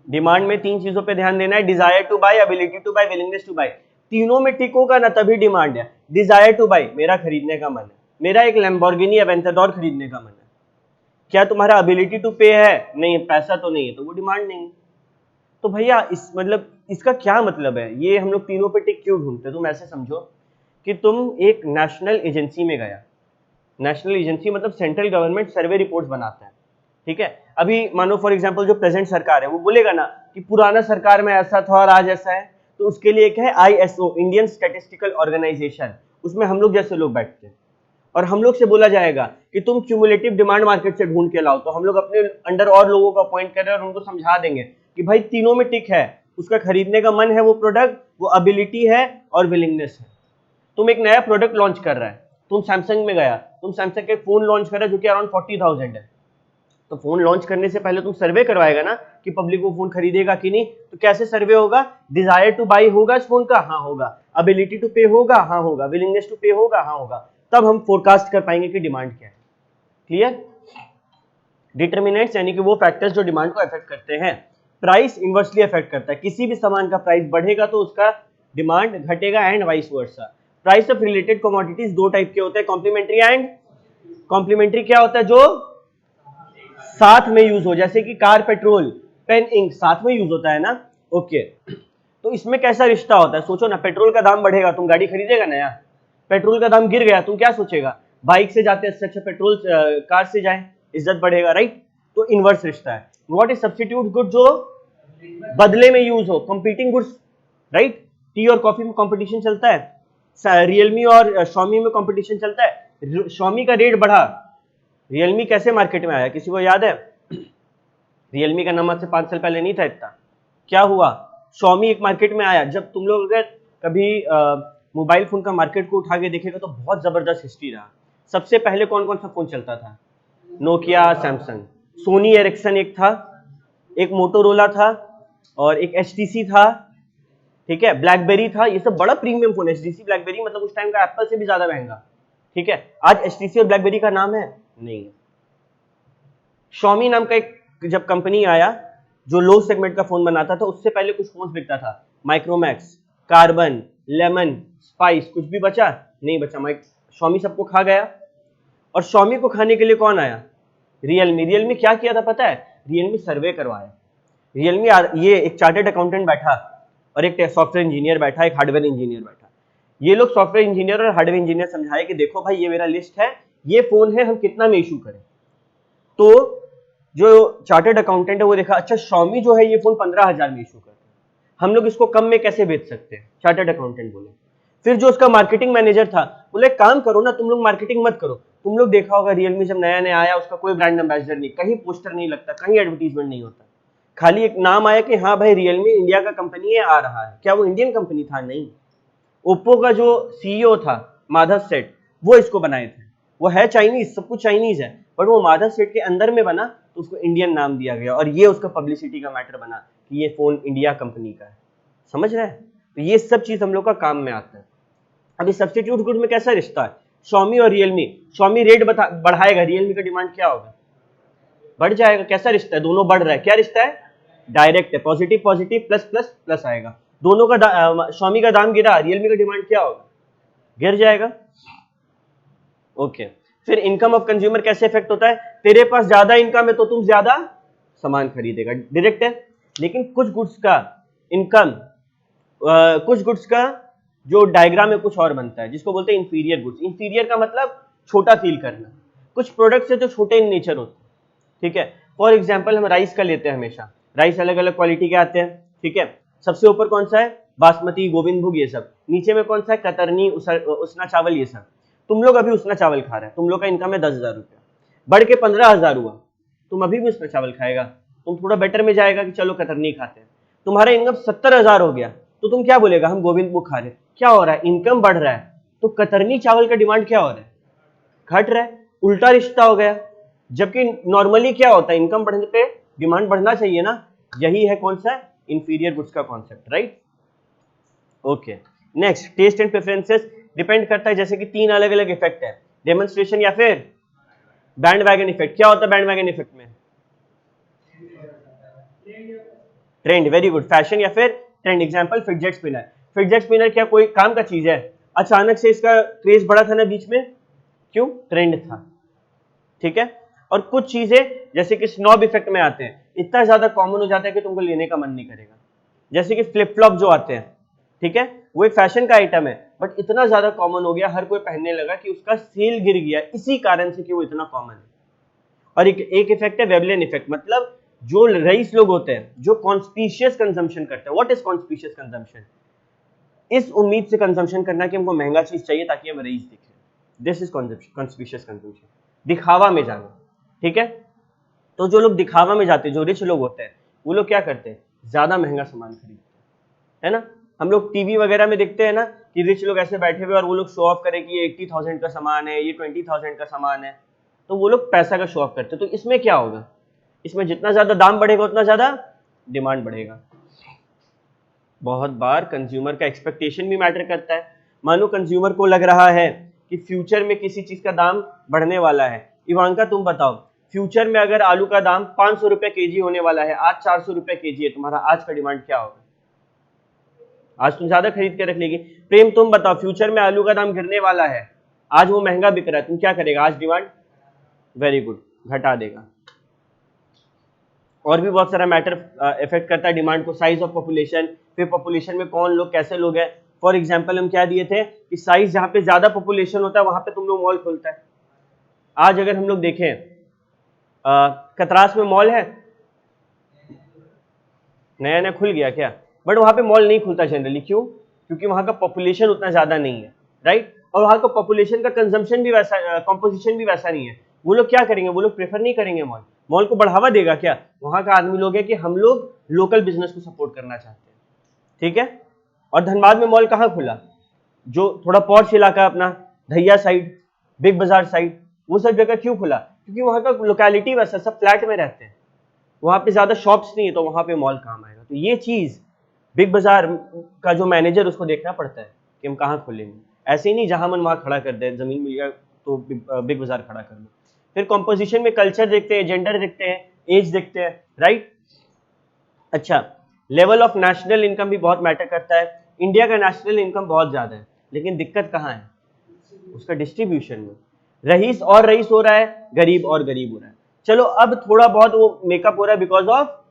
Demand में तीन चीजों पे ध्यान देना है, desire to buy, ability to buy, willingness to buy. तीनों में टिक होगा ना तभी डिमांड है। डिजायर टू बाय, मेरा खरीदने का मन है, मेरा एक लैम्बोर्गिनी एवेंटाडोर खरीदने का मन है। क्या तुम्हारा एबिलिटी टू पे है? नहीं, पैसा तो नहीं है, तो वो डिमांड नहीं है। तो भैया इस मतलब इसका क्या मतलब है, ये हम लोग तीनों पे टिक क्यों ढूंढते हैं? तुम ऐसे समझो कि तुम एक नेशनल एजेंसी में गया, नेशनल एजेंसी मतलब सेंट्रल गवर्नमेंट सर्वे रिपोर्ट्स बनाता है, ठीक है। अभी मानो फॉर एग्जांपल जो प्रेजेंट सरकार है वो बोलेगा ना कि पुराना सरकार में ऐसा था और आज ऐसा है, तो उसके लिए एक है ISO, इंडियन स्टैटिस्टिकल ऑर्गेनाइजेशन, उसमें हम लोग जैसे लोग बैठते हैं और हम लोग से बोला जाएगा कि तुम क्यूमुलेटिव डिमांड मार्केट से ढूंढ के लाओ, तो हम लोग अपने अंडर और लोगों को अपॉइंट कर रहे हैं और उनको समझा देंगे कि भाई तीनों में टिक है, उसका खरीदने का मन है वो प्रोडक्ट, वो एबिलिटी है और विलिंगनेस है। तुम एक नया प्रोडक्ट लॉन्च कर रहा है, तुम सैमसंग में गया, तुम सैमसंग के फोन लॉन्च कर रहे हो जो कि अराउंड 40,000 है, तो फोन लॉन्च करने से पहले तुम सर्वे करवाएगा ना कि पब्लिक वो फोन खरीदेगा कि नहीं। तो कैसे सर्वे होगा? डिजायर टू बाई होगा इस फोन का, हाँ होगा, एबिलिटी टू पे होगा, हाँ होगा, विलिंगनेस टू पे होगा, हाँ होगा, तब हम फोरकास्ट कर पाएंगे कि डिमांड क्या है। क्लियर? डिटर्मिनेंट्स यानी कि वो फैक्टर्स जो डिमांड को अफेक्ट करते हैं। प्राइस इनवर्सली अफेक्ट करता है, किसी भी सामान का प्राइस बढ़ेगा तो उसका डिमांड घटेगा and vice versa. Price of related commodities दो टाइप के होते हैं, कॉम्प्लीमेंट्री एंड कॉम्प्लीमेंट्री। क्या होता है? जो साथ में यूज हो, जैसे कि कार, पेट्रोल, पेन, इंक साथ में यूज होता है ना। ओके, तो इसमें कैसा रिश्ता होता है? सोचो ना, पेट्रोल का दाम बढ़ेगा, तुम गाड़ी खरीदेगा नया। पेट्रोल का दाम गिर गया, तुम क्या सोचेगा? बाइक से जाते हैं, अच्छा पेट्रोल कार से जाए, इज्जत बढ़ेगा, राइट। तो इनवर्स रिश्ता है। What is substitute good? जो बदले में यूज हो, कंपीटिंग गुड्स, राइट। टी और कॉफी में कंपटीशन चलता है, रियलमी और शॉमी में कंपटीशन चलता है। शॉमी का रेट बढ़ा, रियलमी कैसे मार्केट में आया, किसी को याद है? रियलमी का नाम आज से 5 साल पहले नहीं था इतना। क्या हुआ? शॉमी एक मार्केट में आया। जब तुम लोग अगर कभी मोबाइल फोन का मार्केट को उठा के देखेगा तो बहुत जबरदस्त हिस्ट्री रहा। सबसे पहले कौन कौन सा फोन चलता था? नोकिया, सैमसंग, सोनी एरिक्सन एक था, एक मोटोरोला था और एक HTC था, ठीक है, ब्लैकबेरी था। ये सब बड़ा प्रीमियम फोन है। HTC ब्लैकबेरी मतलब उस टाइम का एप्पल से भी ज्यादा महंगा, ठीक है। आज HTC और ब्लैकबेरी का नाम है नहीं है। शॉमी नाम का एक जब कंपनी आया जो लो सेगमेंट का फोन बनाता था, उससे पहले कुछ फोन बिकता था, माइक्रोमैक्स, कार्बन, लेमन, स्पाइस, कुछ भी बचा नहीं बचा। शॉमी सबको खा गया। और शॉमी को खाने के लिए कौन आया? रियलमी। रियलमी क्या किया था पता है? रियलमी सर्वे करवाया। रियलमी, ये एक चार्टर्ड अकाउंटेंट बैठा और एक सॉफ्टवेयर इंजीनियर बैठा, एक हार्डवेयर इंजीनियर बैठा। ये लोग सॉफ्टवेयर इंजीनियर और हार्डवेयर इंजीनियर समझाए कि देखो भाई, ये मेरा लिस्ट है, ये फोन है, हम कितना में इशू करें। तो जो चार्टर्ड अकाउंटेंट है वो देखा, अच्छा शॉमी जो है ये फोन 15,000 में इशू करता है, हम लोग इसको कम में कैसे बेच सकते हैं? चार्टर्ड अकाउंटेंट बोले। फिर जो उसका मार्केटिंग मैनेजर था बोले, काम करो ना, तुम लोग मार्केटिंग मत करो। तुम लोग देखा होगा रियलमी जब नया नया आया, उसका कोई ब्रांड एम्बेसडर नहीं, कहीं पोस्टर नहीं लगता, कहीं एडवर्टीजमेंट नहीं होता, खाली एक नाम आया कि हाँ भाई रियलमी इंडिया का कंपनी है, आ रहा है। क्या वो इंडियन कंपनी था? नहीं। ओप्पो का जो CEO था माधव सेठ, वो इसको बनाए थे। वो है चाइनीज, सब कुछ चाइनीज है, बट वो माधव सेठ के अंदर में बना तो उसको इंडियन नाम दिया गया और ये उसका पब्लिसिटी का मैटर बना कि ये फोन इंडिया कंपनी का है। समझ रहे हैं? तो ये सब चीज हम लोग का काम में आता है। अभी सब्स्टिट्यूट गुड में कैसा रिश्ता है? शॉमी और रियलमी, शॉमी रेट बढ़ाएगा, रियलमी का डिमांड क्या होगा? बढ़ जाएगा। कैसा रिश्ता है? दोनों बढ़ रहा है। क्या रिश्ता है? डायरेक्ट है, positive positive plus plus plus आएगा। दोनों का शॉमी का दाम गिरा, रियलमी का डिमांड क्या होगा? गिर जाएगा। ओके, फिर इनकम ऑफ कंज्यूमर कैसे इफेक्ट होता है? तेरे पास ज्यादा इनकम है तो तुम ज्यादा सामान खरीदेगा, डायरेक्ट है। लेकिन कुछ गुड्स का इनकम, कुछ गुड्स का जो डायग्राम है कुछ और बनता है, जिसको बोलते हैं इंफीरियर गुड्स। इंफीरियर का मतलब छोटा फील करना। कुछ प्रोडक्ट्स है जो छोटे इन नेचर होते हैं, ठीक है। फॉर एग्जाम्पल हम राइस का लेते हैं, हमेशा राइस अलग अलग क्वालिटी के आते हैं, ठीक है। सबसे ऊपर कौन सा है? बासमती, गोविंदभोग, ये सब। नीचे में कौन सा है? कतरनी, उसना चावल, ये सब। तुम लोग अभी उसना चावल खा रहे हैं, तुम लोग का इनकम है 10,000 रुपया, बढ़ के 15,000 हुआ, तुम अभी भी उसना चावल खाएगा। तुम थोड़ा बेटर में जाएगा कि चलो कतरनी खाते हैं। तुम्हारा इनकम 70,000 हो गया तो तुम क्या बोलेगा? हम गोविंदभोग खा रहे हैं। क्या हो रहा है? इनकम बढ़ रहा है, तो कतरनी चावल का डिमांड क्या हो रहा है? घट रहा है। उल्टा रिश्ता हो गया। जबकि नॉर्मली क्या होता है? इनकम बढ़ने पे डिमांड बढ़ना चाहिए ना। यही है कौन सा? इंफीरियर गुड्स का concept, right. Okay, next, test and preferences depend करता है, जैसे कि 3 अलग अलग इफेक्ट है, डेमोन्स्ट्रेशन या फिर बैंड वैगन इफेक्ट। क्या होता है बैंड वैगन इफेक्ट में? ट्रेंड, वेरी गुड, फैशन या फिर trend. Example fidget spinner. Fidget spinner क्या कोई काम का चीज है? अचानक से इसका क्रेज बढ़ा था ना बीच में, क्यों? ट्रेंड था, ठीक है। और कुछ चीजें जैसे कि स्नॉब इफेक्ट में आते हैं, इतना ज्यादा कॉमन हो जाता है कि तुमको लेने का मन नहीं करेगा। जैसे कि फ्लिप फ्लॉप जो आते हैं, ठीक है, वो एक फैशन का आइटम है, बट इतना ज्यादा कॉमन हो गया, हर कोई पहनने लगा कि उसका सेल गिर गया, इसी कारण से कि वो इतना कॉमन है। और एक इफेक्ट है वेबलिन इफेक्ट, मतलब जो रईस लोग होते हैं, जो कॉन्स्पिशियस कंजम्पशन करते हैं। What is conspicuous consumption? इस उम्मीद से कंजम्पशन करना कि हमको महंगा चीज चाहिए ताकि हम रईस दिखे, दिस इज कॉन्स्पिशियस कंजम्पशन, दिखावा में जाना, ठीक है। तो जो लोग दिखावा में जाते हैं, जो रिच लोग होते हैं, वो लोग क्या करते हैं? ज्यादा महंगा सामान खरीदते हैं, है ना। हम लोग टीवी वगैरह में देखते हैं ना कि रिच लोग ऐसे बैठे हुए और वो लोग शो ऑफ करें कि ये 80,000 का सामान है, ये 20,000 का सामान है, तो वो लोग पैसा का शो ऑफ करते हैं। तो इसमें क्या होगा? इसमें जितना ज्यादा दाम बढ़ेगा उतना ज्यादा डिमांड बढ़ेगा। बहुत बार कंज्यूमर का एक्सपेक्टेशन भी मैटर करता है। मानो कंज्यूमर को लग रहा है कि फ्यूचर में किसी चीज का दाम बढ़ने वाला है। इवांका तुम बताओ, फ्यूचर में अगर आलू का दाम 500 रुपए केजी होने वाला है, आज 400 रुपए केजी है, तुम्हारा आज का डिमांड क्या होगा? आज तुम ज्यादा खरीद के रख लेगी। प्रेम तुम बताओ, फ्यूचर में आलू का दाम गिरने वाला है, आज वो महंगा बिक रहा है, तुम क्या करेगा? आज डिमांड, वेरी गुड, घटा देगा। और भी बहुत सारा मैटर इफेक्ट करता है डिमांड को, साइज ऑफ पॉपुलेशन, फिर पॉपुलेशन में कौन लोग कैसे लोग हैं। फॉर एग्जांपल हम क्या दिए थे कि साइज जहां पे ज्यादा पॉपुलेशन होता है वहां पे तुम लोग मॉल खोलता है। आज अगर हम लोग देखें कतरास में मॉल है, नया नया खुल गया क्या, बट वहां पे मॉल नहीं खुलता जनरली, क्यों? क्योंकि वहां का पॉपुलेशन उतना ज्यादा नहीं है, राइट। और वहां का पॉपुलेशन का कंजम्पशन भी वैसा, कॉम्पोजिशन भी वैसा नहीं है। वो लोग क्या करेंगे? वो लोग प्रेफर नहीं करेंगे मॉल। मॉल को बढ़ावा देगा क्या? वहां का आदमी लोग है कि हम लोग लोकल बिजनेस को सपोर्ट करना चाहते हैं, ठीक है। और धनबाद में मॉल कहाँ खुला? जो थोड़ा पॉश इलाका अपना, धैया साइड, बिग बाजार साइड, वो सब जगह क्यों खुला? क्योंकि वहां का लोकेलिटी वैसा, सब फ्लैट में रहते हैं, वहां पे ज्यादा शॉप्स नहीं है, तो वहां पे मॉल काम आएगा। तो ये चीज बिग बाजार का जो मैनेजर, उसको देखना पड़ता है कि हम कहाँ खोलेंगे। ऐसे ही नहीं जहां मन वहां खड़ा कर दे, जमीन मिल गया तो बिग बाजार खड़ा कर दो। फिर कॉम्पोजिशन में कल्चर देखते हैं, जेंडर देखते हैं, एज देखते हैं, राइट। अच्छा, लेवल ऑफ नेशनल इनकम भी बहुत मैटर करता है। इंडिया का नेशनल इनकम बहुत ज्यादा है, लेकिन दिक्कत कहाँ है? उसका डिस्ट्रीब्यूशन में। रईस और रईस हो रहा है, गरीब और गरीब हो रहा है। चलो अब थोड़ा बहुत वो मेकअप हो रहा है because of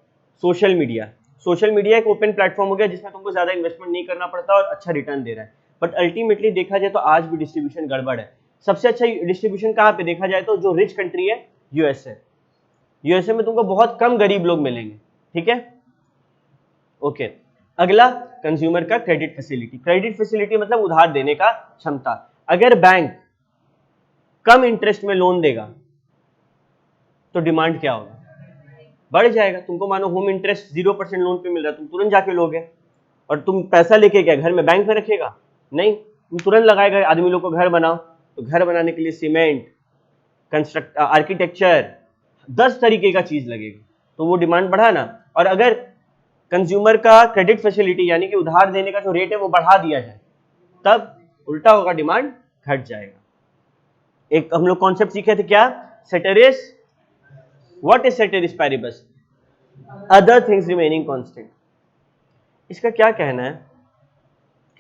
social media. Social media एक ओपन प्लेटफॉर्म हो गया जिसमें तुमको ज्यादा इन्वेस्टमेंट नहीं करना पड़ता और अच्छा रिटर्न दे रहा है। बट अल्टीमेटली देखा जाए तो आज भी डिस्ट्रीब्यूशन गड़बड़ है। सबसे अच्छा डिस्ट्रीब्यूशन कहाँ पे देखा जाए तो जो रिच कंट्री है, यूएसए। यूएसए में तुमको बहुत कम गरीब लोग मिलेंगे, ठीक है, ओके। अगला, कंज्यूमर का क्रेडिट फैसिलिटी। क्रेडिट फैसिलिटी मतलब उधार देने का क्षमता। अगर बैंक कम इंटरेस्ट में लोन देगा तो डिमांड क्या होगा? बढ़ जाएगा। तुमको मानो होम इंटरेस्ट 0% लोन पे मिल रहा है, तुम तुरंत जाके लोगे। और तुम पैसा लेके क्या घर में बैंक में रखेगा? नहीं, तुम तुरंत लगाएगा आदमी लोग को घर बनाओ। तो घर बनाने के लिए सीमेंट, कंस्ट्रक्ट, आर्किटेक्चर, 10 तरीके का चीज लगेगा, तो वो डिमांड बढ़ा ना। और अगर कंज्यूमर का क्रेडिट फैसिलिटी यानी कि उधार देने का जो रेट है वो बढ़ा दिया जाए, तब उल्टा होगा, डिमांड घट जाएगा। एक हम लोग कॉन्सेप्ट सीखे थे क्या? Ceteris, what is ceteris paribus? Other things remaining constant. इसका क्या कहना है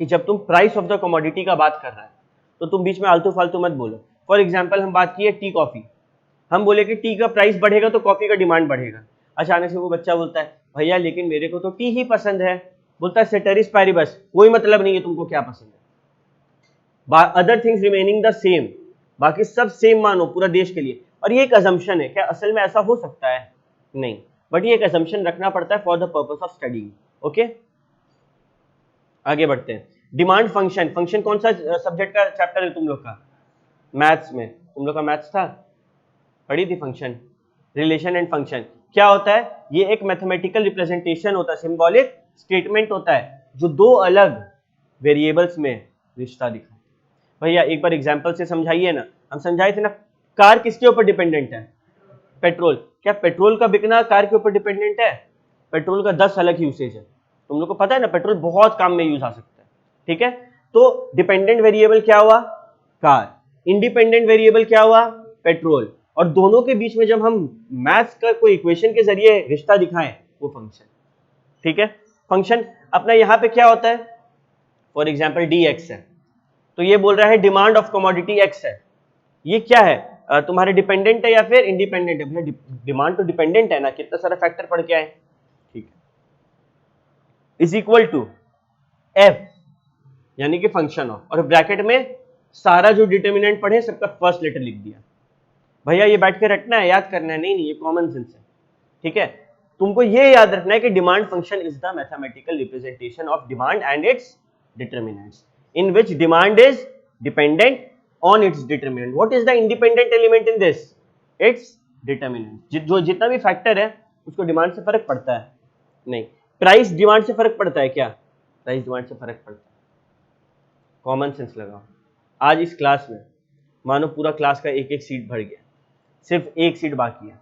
कि जब तुम प्राइस ऑफ द कमोडिटी का बात कर रहा है तो तुम बीच में आलतू फालतू मत बोलो। फॉर एग्जांपल हम बात किए टी कॉफी, हम बोले कि टी का प्राइस बढ़ेगा तो कॉफी का डिमांड बढ़ेगा। अचानक से वो बच्चा बोलता है भैया लेकिन मेरे को तो टी ही पसंद है। बोलता है सेटेरिस पैरिबस, कोई मतलब नहीं है तुमको क्या पसंद है, other things remaining the same, बाकी सब सेम मानो पूरा देश के लिए। और ये एक अजम्पशन है, क्या असल में ऐसा हो सकता है? नहीं, बट ये एक अजम्पशन रखना पड़ता है for the purpose of study, okay. आगे बढ़ते हैं। Demand function. फंक्शन कौन सा सब्जेक्ट का चैप्टर है तुम लोग का? मैथ्स में। तुम लोग का मैथ्स था, पढ़ी थी फंक्शन, रिलेशन एंड फंक्शन। क्या होता है? ये एक मैथमेटिकल रिप्रेजेंटेशन होता है, सिंबॉलिक स्टेटमेंट होता है जो दो अलग वेरिएबल्स में रिश्ता दिखाए। भैया एक बार एग्जांपल से समझाइए ना। हम समझाए थे ना, कार किसके ऊपर डिपेंडेंट है? पेट्रोल। क्या पेट्रोल का बिकना कार के ऊपर डिपेंडेंट है? पेट्रोल का 10 अलग यूसेज है, तुम लोग को पता है ना, पेट्रोल बहुत काम में यूज आ सकता है, ठीक है। तो डिपेंडेंट वेरिएबल क्या हुआ? कार। इंडिपेंडेंट वेरिएबल क्या हुआ? पेट्रोल। और दोनों के बीच में जब हम मैथ्स का कोई इक्वेशन के जरिए रिश्ता दिखाएं, वो फंक्शन। ठीक है। फंक्शन अपना यहाँ पे क्या होता है, फॉर एग्जाम्पल डी एक्स है, तो ये बोल रहा है डिमांड ऑफ कमोडिटी एक्स है। ये क्या है, तुम्हारे डिपेंडेंट है या फिर इंडिपेंडेंट है? भैया डिमांड तो डिपेंडेंट है ना, कितना सारा फैक्टर पढ़ के आए। ठीक है, इज इक्वल टू एफ यानी कि फंक्शन ऑफ, और ब्रैकेट में सारा जो डिटर्मिनेंट पढ़े सबका फर्स्ट लेटर लिख दिया। भैया ये बैठ के रखना है, याद करना है? नहीं, ये कॉमन सेंस है। ठीक है, तुमको ये याद रखना है कि demand function is the mathematical representation of demand and it's determinants, in which demand is dependent on its determinant. What is the independent element in this? Its determinant. जो जितना भी फैक्टर है उसको डिमांड से फर्क पड़ता है? नहीं। प्राइस डिमांड से फर्क पड़ता है क्या? प्राइस डिमांड से फर्क पड़ता है। कॉमन सेंस लगाओ। आज इस क्लास में मानो पूरा क्लास का एक एक सीट भर गया, सिर्फ एक सीट बाकी है,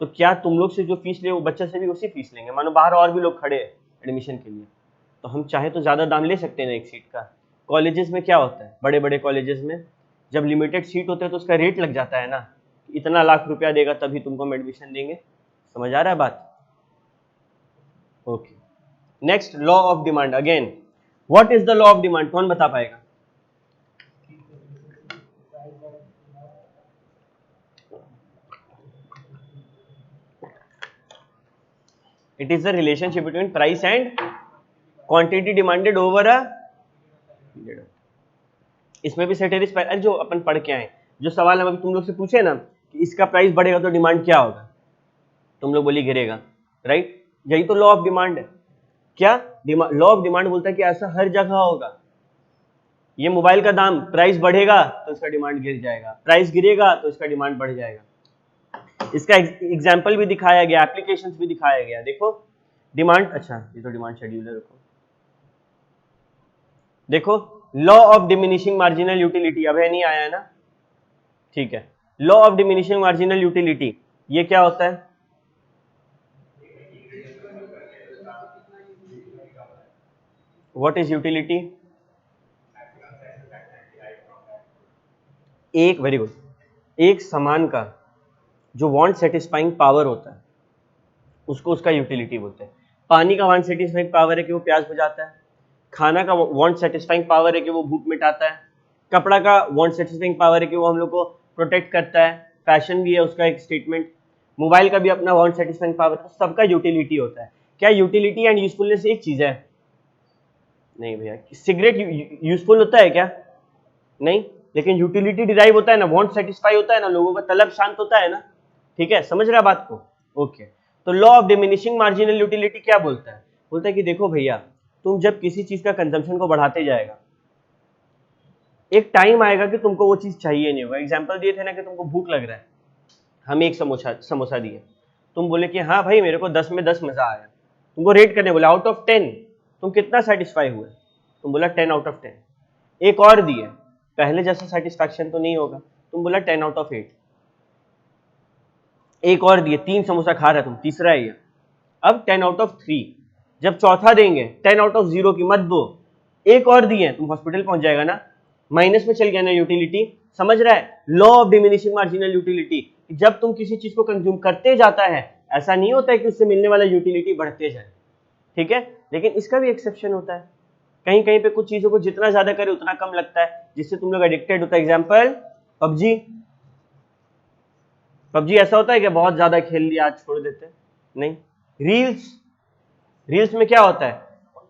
तो क्या तुम लोग से जो फीस ले वो बच्चे से भी उसी फीस लेंगे? मानो बाहर और भी लोग खड़े हैं एडमिशन के लिए, तो हम चाहे तो ज़्यादा दाम ले सकते हैं ना एक सीट का। कॉलेजेस में क्या होता है, बड़े बड़े कॉलेजेस में जब लिमिटेड सीट होते हैं तो उसका रेट लग जाता है ना, इतना लाख रुपया देगा तभी तुमको हम एडमिशन देंगे। समझ आ रहा है बात? Okay, next law of demand. Again, what is the law of demand? कौन बता पाएगा? It is the relationship between price and quantity demanded over a period. इसमें भी सेटिस्फाई, जो अपन पढ़ के आए, जो सवाल हम अभी तुम लोग से पूछे ना कि इसका प्राइस बढ़ेगा तो डिमांड क्या होगा, तुम लोग बोली गिरेगा, राइट? यही तो लॉ ऑफ डिमांड है। क्या लॉ ऑफ डिमांड बोलता है कि ऐसा हर जगह होगा। ये मोबाइल का दाम, प्राइस बढ़ेगा तो इसका डिमांड गिर जाएगा, प्राइस गिरेगा तो इसका डिमांड बढ़ जाएगा। इसका एग्जाम्पल भी दिखाया गया, एप्लीकेशंस भी दिखाया गया। देखो डिमांड, अच्छा ये तो डिमांड शेड्यूल है, रुको देखो, law of diminishing marginal utility अभी नहीं आया है ना? ठीक है, law of diminishing marginal utility ये क्या होता है? What is utility? एक, वेरी गुड, एक सामान का जो वांट सेटिस्फाइंग पावर होता है उसको उसका यूटिलिटी बोलते हैं। पानी का वांट सेटिस्फाइंग पावर है कि वो प्यास बुझाता है, खाना का वांट सेटिस्फाइंग पावर है कि वो भूख मिटाता है, कपड़ा का वांट सेटिस्फाइंग पावर है कि वो हम लोग को प्रोटेक्ट करता है, फैशन भी है उसका एक स्टेटमेंट, मोबाइल का भी अपना वांट सेटिस्फाइंग पावर है, सबका यूटिलिटी होता है। क्या यूटिलिटी एंड यूजफुलनेस एक चीज है? नहीं भैया। सिगरेट यूजफुल होता है क्या? नहीं, लेकिन यूटिलिटी डिराइव होता है ना, वांट सेटिस्फाई होता है ना, लोगों का तलब शांत होता है ना। ठीक है, समझ रहा बात को? ओके, तो law of diminishing marginal utility क्या बोलता है? बोलता है कि देखो भैया, तुम जब किसी चीज का कंजम्पशन को बढ़ाते जाएगा, एक टाइम आएगा कि तुमको वो चीज चाहिए नहीं होगा। एग्जाम्पल दिए थे ना कि तुमको भूख लग रहा है, हम एक समोसा दिए, तुम बोले कि हाँ भाई मेरे को 10 में 10 मजा आया, तुमको रेट करने बोला आउट ऑफ 10, तुम कितना सेटिस्फाई हुए? तुम बोला 10 आउट ऑफ 10। एक और दिए, पहले जैसा सेटिस्फैक्शन तो नहीं होगा, तुम बोला 10 आउट ऑफ 8। एक और दिए, 3 समोसा खा रहे तुम, तीसरा है ये, अब 10 आउट ऑफ 3। जब चौथा देंगे 10 आउट ऑफ 0 की मत दो, एक और दिए, तुम हॉस्पिटल पहुंच जाएगा ना, माइनस में चल गया ना यूटिलिटी। समझ रहा है? Law of diminishing marginal utility, जब तुम किसी चीज को कंज्यूम करते जाता है, ऐसा नहीं होता है कि उससे मिलने वाला यूटिलिटी बढ़ते जाए। ठीक है, लेकिन इसका भी एक्सेप्शन होता है, कहीं कहीं पे कुछ चीजों को जितना ज्यादा करे उतना कम लगता है, जिससे तुम लोग एडिक्टेड होता है। एग्जाम्पल पबजी, पबजी ऐसा होता है कि बहुत ज्यादा खेल लिया आज छोड़ देते? नहीं। रील्स, रील्स में क्या होता है,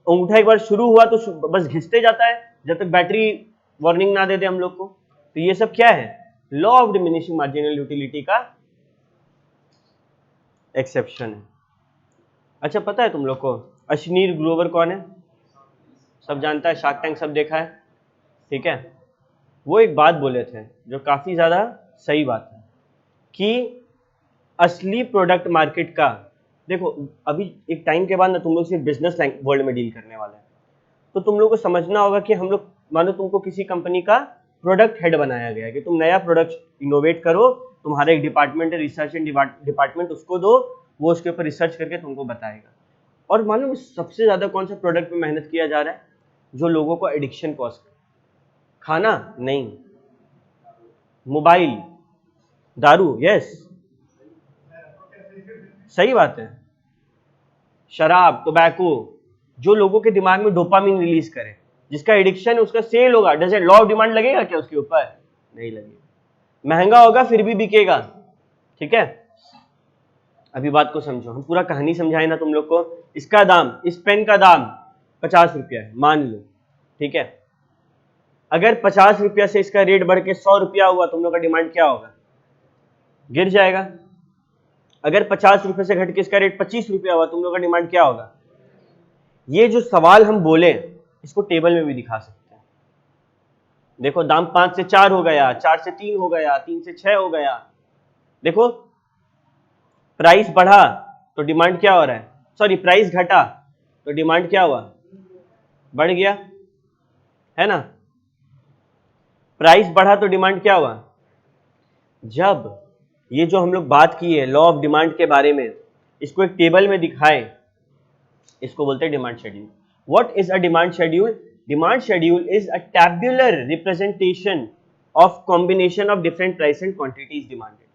अंगूठा एक बार शुरू हुआ तो बस घिसते जाता है जब तक बैटरी वार्निंग ना दे दे हम लोग को। तो ये सब क्या है? Law of diminishing marginal utility का एक्सेप्शन है। अच्छा, पता है तुम लोग को अश्नीर ग्रोवर कौन है? सब जानता है, शार्क टैंक सब देखा है। ठीक है, वो एक बात बोले थे जो काफी ज्यादा सही बात है कि असली प्रोडक्ट मार्केट का, देखो अभी एक टाइम के बाद ना तुम लोग सिर्फ बिजनेस वर्ल्ड में डील करने वाले हैं, तो तुम लोग को समझना होगा कि हम लोग, मानो तुमको किसी कंपनी का प्रोडक्ट हेड बनाया गया है कि तुम नया प्रोडक्ट इनोवेट करो, तुम्हारा एक डिपार्टमेंट है रिसर्च एंड डिपार्टमेंट, उसको दो, वो उसके ऊपर रिसर्च करके तुमको बताएगा। और मालूम सबसे ज्यादा कौन सा प्रोडक्ट पे मेहनत किया जा रहा है जो लोगों को एडिक्शन कॉज करे? खाना नहीं, मोबाइल, दारू, यस सही बात है। शराब, टोबैको, जो लोगों के दिमाग में डोपामिन रिलीज करे, जिसका एडिक्शन है उसका सेल होगा, जैसे लॉ ऑफ डिमांड लगेगा क्या उसके ऊपर? नहीं लगेगा। महंगा होगा फिर भी बिकेगा। ठीक है, अभी बात को समझो, हम पूरा कहानी समझाए ना तुम लोग को। इसका दाम, इस पेन का दाम 50 रुपया है मान लो, ठीक है। अगर 50 रुपया से इसका रेट बढ़ के 100 रुपया हुआ, तुम लोग का डिमांड क्या होगा? गिर जाएगा। अगर 50 रुपए से घट के इसका रेट 25 रुपया हुआ, तुम लोग का डिमांड क्या होगा? ये जो सवाल हम बोले, इसको टेबल में भी दिखा सकते हैं। देखो, दाम 5 से 4 हो गया, 4 से 3 हो गया, 3 से 6 हो गया। देखो, प्राइस बढ़ा तो डिमांड क्या हो रहा है? सॉरी, प्राइस घटा तो डिमांड क्या हुआ? बढ़ गया, है ना। प्राइस बढ़ा तो डिमांड क्या हुआ? जब ये जो हम लोग बात की है लॉ ऑफ डिमांड के बारे में, इसको एक टेबल में दिखाए, इसको बोलते हैं demand schedule. What is a demand schedule? Demand schedule is a tabular representation of combination of different price and quantities demanded.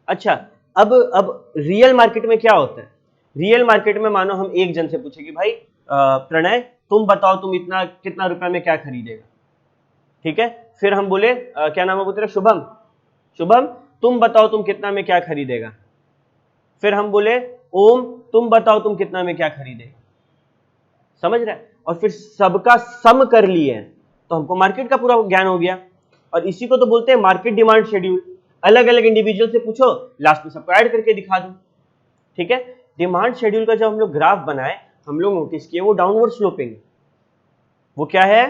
अच्छा, अब रियल मार्केट में क्या होता है? रियल मार्केट में मानो हम एक जन से पूछे कि भाई प्रणय, तुम बताओ तुम इतना कितना रुपए में क्या खरीदेगा? ठीक है, फिर हम बोले क्या नाम है वो तेरा? शुभम। शुभम, तुम बताओ तुम कितना में क्या खरीदेगा? फिर हम बोले ओम, तुम बताओ तुम कितना में क्या खरीदेगा? समझ रहे हैं? और फिर सबका सम कर लिए तो हमको मार्केट का पूरा ज्ञान हो गया। और इसी को तो बोलते हैं मार्केट डिमांड शेड्यूल। अलग अलग इंडिविजुअल से पूछो, लास्ट में सबको ऐड करके दिखा दो। ठीक है, डिमांड शेड्यूल का जब हम लोग ग्राफ बनाए, हम लोग नोटिस किए वो डाउनवर्ड स्लोपिंग। वो क्या है?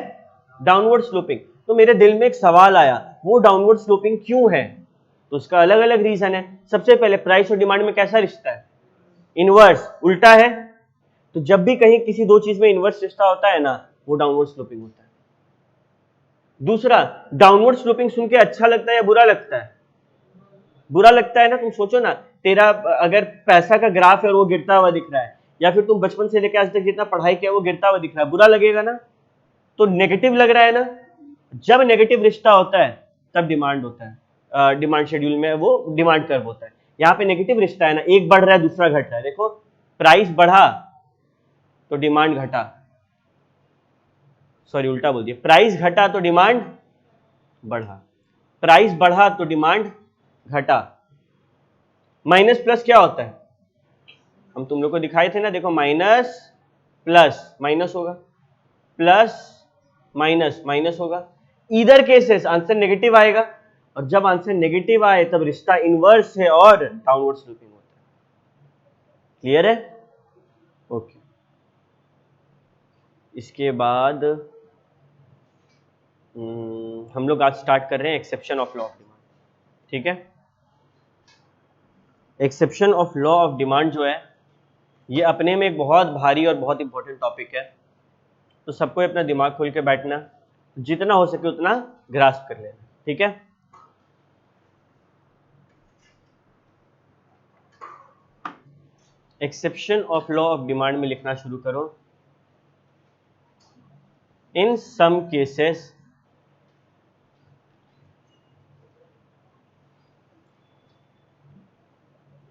Downward sloping. तो मेरे दिल में एक सवाल आया, वो डाउनवर्ड स्लोपिंग क्यों है? तो उसका अलग अलग रीजन है। सबसे पहले प्राइस और डिमांड में कैसा रिश्ता है? इनवर्स, उल्टा है। तो जब भी कहीं किसी दो चीज में इनवर्स रिश्ता होता है ना, वो डाउनवर्ड स्लोपिंग होता है। दूसरा, डाउनवर्ड स्लोपिंग सुन के अच्छा लगता है या बुरा लगता है? बुरा लगता है ना। तुम सोचो ना, तेरा अगर पैसा का ग्राफ है और वो गिरता हुआ दिख रहा है, या फिर तुम बचपन से लेकर आज तक जितना पढ़ाई किया वो गिरता हुआ दिख रहा है, बुरा लगेगा ना। तो नेगेटिव लग रहा है ना। जब नेगेटिव रिश्ता होता है तब डिमांड होता है, डिमांड शेड्यूल में वो डिमांड कर्व होता है। यहाँ पे नेगेटिव रिश्ता है ना, एक बढ़ रहा है दूसरा घट रहा है। देखो, प्राइस बढ़ा तो डिमांड घटा, सॉरी उल्टा बोल दिया, प्राइस घटा तो डिमांड बढ़ा, प्राइस बढ़ा तो डिमांड घटा। माइनस प्लस क्या होता है? हम तुम लोग को दिखाए थे ना, देखो, माइनस प्लस माइनस होगा, प्लस माइनस माइनस होगा। इधर केसेस आंसर नेगेटिव आएगा, और जब आंसर नेगेटिव आए तब रिश्ता इनवर्स है और डाउनवर्ड स्लोपिंग होता है। क्लियर है? ओके। इसके बाद हम लोग आज स्टार्ट कर रहे हैं exception of law of demand. ठीक है, exception of law of demand जो है, ये अपने में एक बहुत भारी और बहुत इंपॉर्टेंट टॉपिक है। तो सबको अपना दिमाग खोल के बैठना, जितना हो सके उतना ग्रास्प कर लेना। ठीक है, exception of law of demand में लिखना शुरू करो। In some cases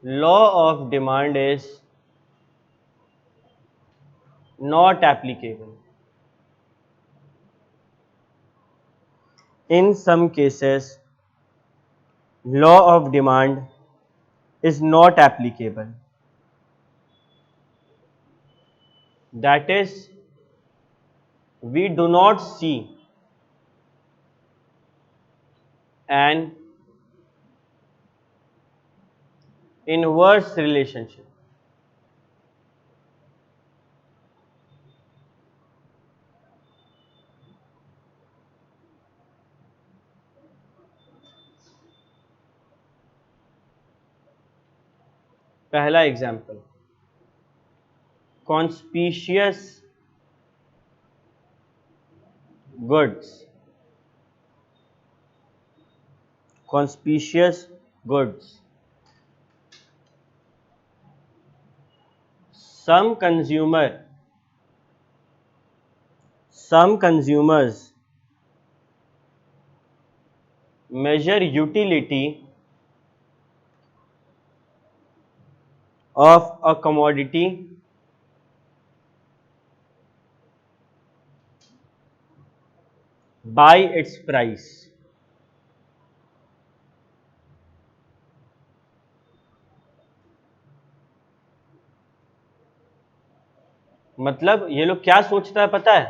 law of demand is not applicable. In some cases, law of demand is not applicable. That is, we do not see an inverse relationship. पहला example, conspicuous goods. Conspicuous goods. Some consumers measure utility of a commodity bye it's price. मतलब ये लोग क्या सोचता है पता है,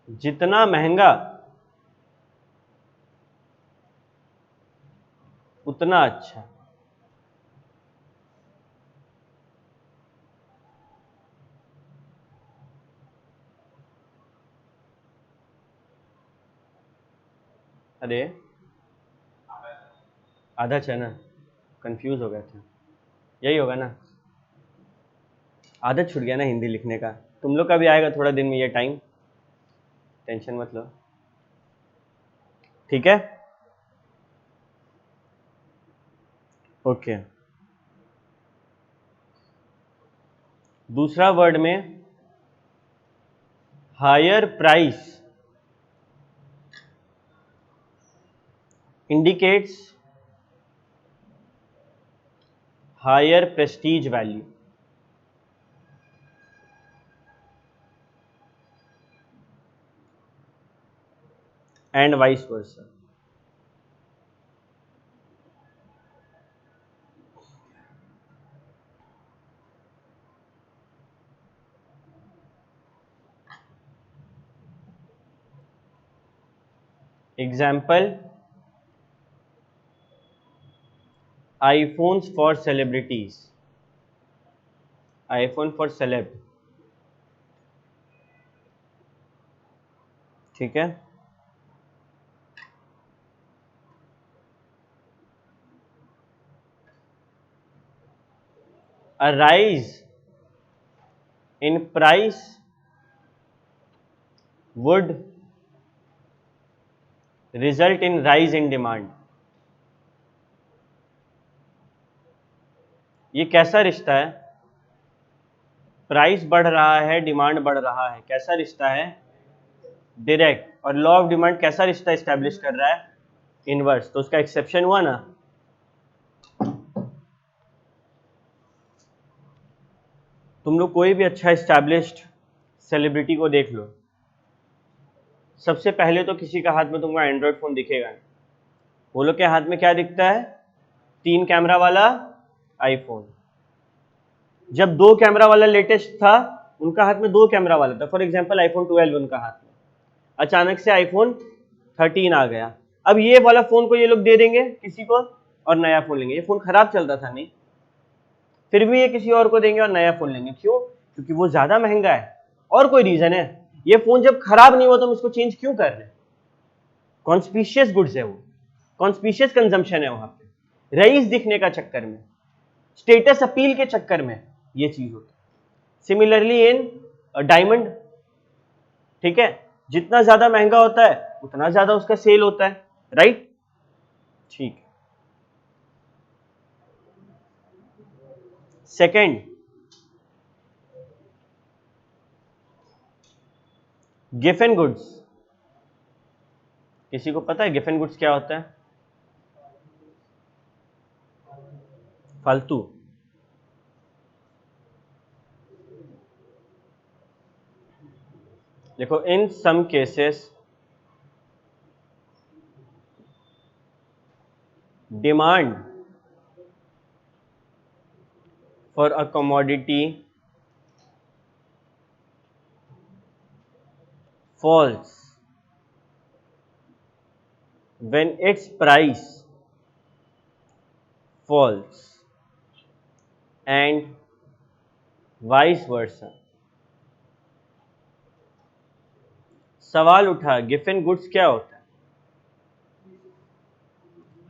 जितना महंगा उतना अच्छा। अरे आधा चना, कंफ्यूज हो गए थे, यही होगा ना, आदत छूट गया ना हिंदी लिखने का। तुम लोग का भी आएगा थोड़ा दिन में ये टाइम, टेंशन मत लो, ठीक है। ओके, दूसरा वर्ड में higher price indicates higher prestige value and vice versa. Example, iPhones for celebrities, iPhone for celeb, ठीक है। A rise in price would result in rise in demand। ये कैसा रिश्ता है, प्राइस बढ़ रहा है डिमांड बढ़ रहा है, कैसा रिश्ता है, डायरेक्ट। और लॉ ऑफ डिमांड कैसा रिश्ता एस्टेब्लिश कर रहा है, इनवर्स, तो उसका एक्सेप्शन हुआ ना। तुम लोग कोई भी अच्छा एस्टैब्लिश्ड सेलिब्रिटी को देख लो, सबसे पहले तो किसी का हाथ में तुमको एंड्रॉयड फोन दिखेगा नहीं, वो लोग के हाथ में क्या दिखता है, 3 कैमरा वाला आईफोन। जब 2 कैमरा वाला लेटेस्ट था, उनका हाथ में 2 कैमरा वाला था, फॉर एग्जांपल आईफोन 12 उनका हाथ में, अचानक से आईफोन 13 आ गया। अब ये वाला फोन को ये लोग दे देंगे किसी को और नया फोन लेंगे, ये फोन खराब चलता था नहीं, फिर भी ये किसी और को देंगे और नया फोन लेंगे, क्यों, क्योंकि वो ज्यादा महंगा है, और कोई रीजन है, ये फोन जब खराब नहीं हुआ तो हम इसको चेंज क्यों कर रहे हैं, कॉन्स्पिशियस गुड्स है वो, कॉन्स्पिशियस कंजम्पशन है वहां पे, रईस दिखने का चक्कर में, स्टेटस अपील के चक्कर में ये चीज होती है। सिमिलरली इन डायमंड, ठीक है, जितना ज्यादा महंगा होता है उतना ज्यादा उसका सेल होता है, राइट, ठीक है। सेकंड, गिफन गुड्स, किसी को पता है गिफन गुड्स क्या होता है, फालतू, देखो in some cases demand for a commodity falls when its price falls and vice versa। सवाल उठा गिफन गुड्स क्या होता है,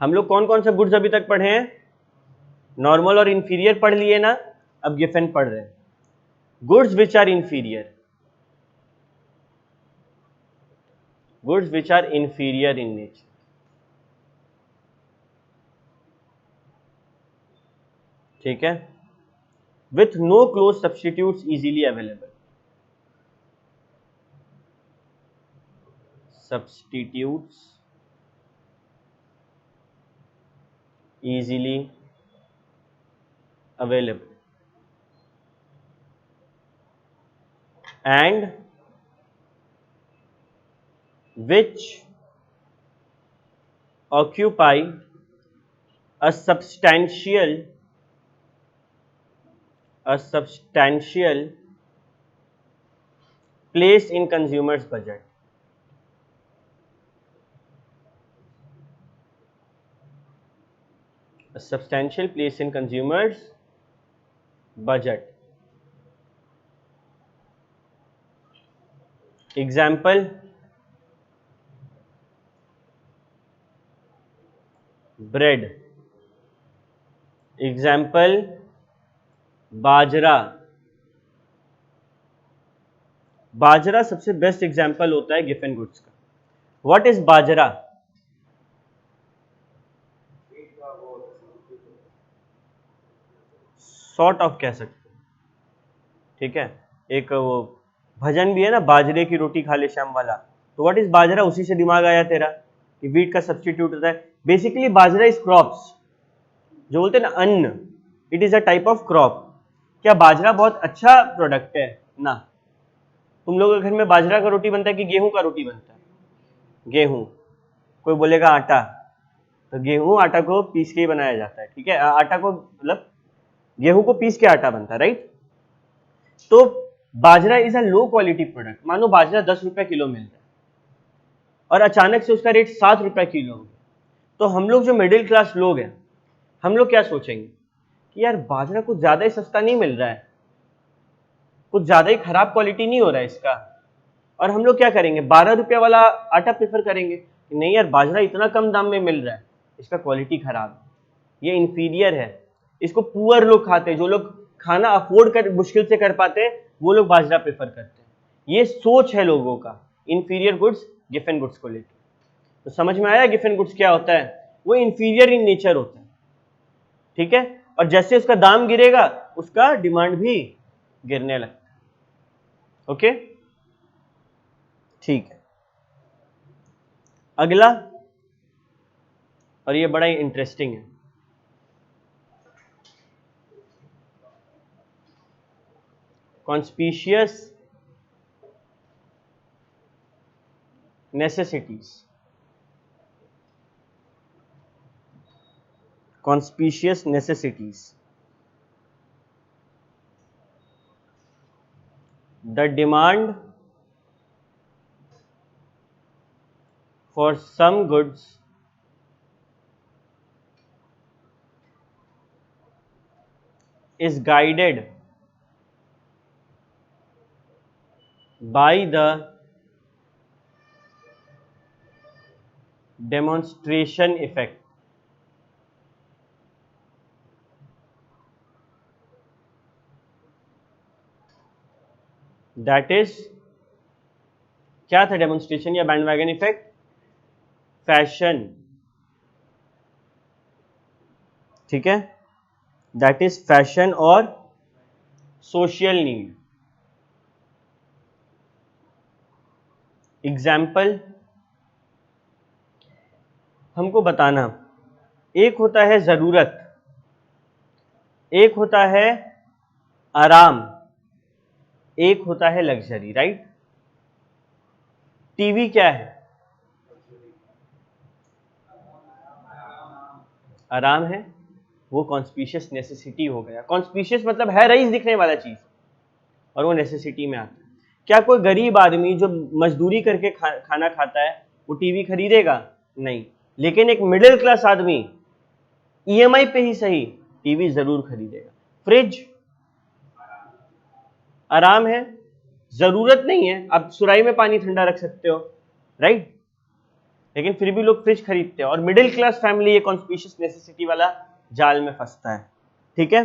हम लोग कौन कौन सा गुड्स अभी तक पढ़े हैं, नॉर्मल और इंफीरियर पढ़ लिए ना, अब गिफन पढ़ रहे हैं, goods which are inferior, goods which are inferior in nature, ठीक है, with no close substitutes easily available, substitutes easily available and which occupy a substantial place in consumers budget. A substantial place in consumers budget. Example, bread. Example, बाजरा. बाजरा सबसे best example होता है Giffen goods का. What is bajra? Sort of कह सकते हैं, ठीक है. एक वो भजन भी है ना, बाजरे की रोटी खा ले शाम वाला. तो व्हाट इज बाजरा? उसी से दिमाग आया तेरा कि वीट का सब्स्टिट्यूट होता है. बेसिकली बाजरा इज क्रॉप्स, जो बोलते हैं ना अन्न. It is a type of crop. क्या बाजरा बहुत अच्छा प्रोडक्ट है? ना. तुम लोगों के घर में बाजरा का रोटी बनता है कि गेहूं का रोटी बनता है? गेहूं. कोई बोलेगा आटा, तो गेहूं आटा को पीस के ही बनाया जाता है, ठीक है. आटा को मतलब गेहूं को पीस के आटा बनता है, राइट. तो bajra is a low quality product. मानो बाजरा 10 रुपए किलो मिल रहा है और अचानक से उसका रेट 7 रुपए किलो हो गया. तो हम लोग जो मिडिल क्लास लोग हैं, हम लोग क्या सोचेंगे कि यार बाजरा कुछ ज्यादा ही सस्ता नहीं मिल रहा है, कुछ ज्यादा ही खराब क्वालिटी नहीं हो रहा है इसका, और हम लोग क्या करेंगे? 12 रुपये वाला आटा प्रेफर करेंगे कि नहीं यार बाजरा इतना कम दाम में मिल रहा है, इसका क्वालिटी खराब है, ये इंफीरियर है, इसको पुअर लोग खाते हैं. जो लोग खाना अफोर्ड कर मुश्किल से कर पाते हैं वो लोग बाजरा प्रेफर करते हैं. ये सोच है लोगों का इंफीरियर गुड्स गिफन गुड्स को लेकर. तो समझ में आया गिफन गुड्स क्या होता है? वो इंफीरियर इन नेचर होता है, ठीक है. और जैसे उसका दाम गिरेगा उसका डिमांड भी गिरने लगता है. ओके, ठीक है. अगला, और ये बड़ा ही इंटरेस्टिंग है. Conspicuous necessities. Conspicuous necessities. The demand for some goods is guided by the demonstration effect. That is, क्या था डेमोन्स्ट्रेशन या बैंडवैगन इफेक्ट? फैशन, ठीक है. दैट इज फैशन और सोशल नीड. एग्जाम्पल हमको बताना. एक होता है जरूरत, एक होता है आराम, एक होता है लग्जरी, राइट. टीवी क्या है? आराम है, वो कॉन्स्पिशियस नेसेसिटी हो गया. कॉन्स्पिशियस मतलब है रईस दिखने वाला चीज, और वो नेसेसिटी में आता है. क्या कोई गरीब आदमी जो मजदूरी करके खाना खाता है वो टीवी खरीदेगा? नहीं. लेकिन एक मिडिल क्लास आदमी ईएमआई पे ही सही टीवी जरूर खरीदेगा. फ्रिज आराम है, जरूरत नहीं है, आप सुराही में पानी ठंडा रख सकते हो, राइट. लेकिन फिर भी लोग फ्रिज खरीदते हैं. और मिडिल क्लास फैमिली ये कॉन्स्पिशियस नेसेसिटी वाला जाल में फंसता है, ठीक है.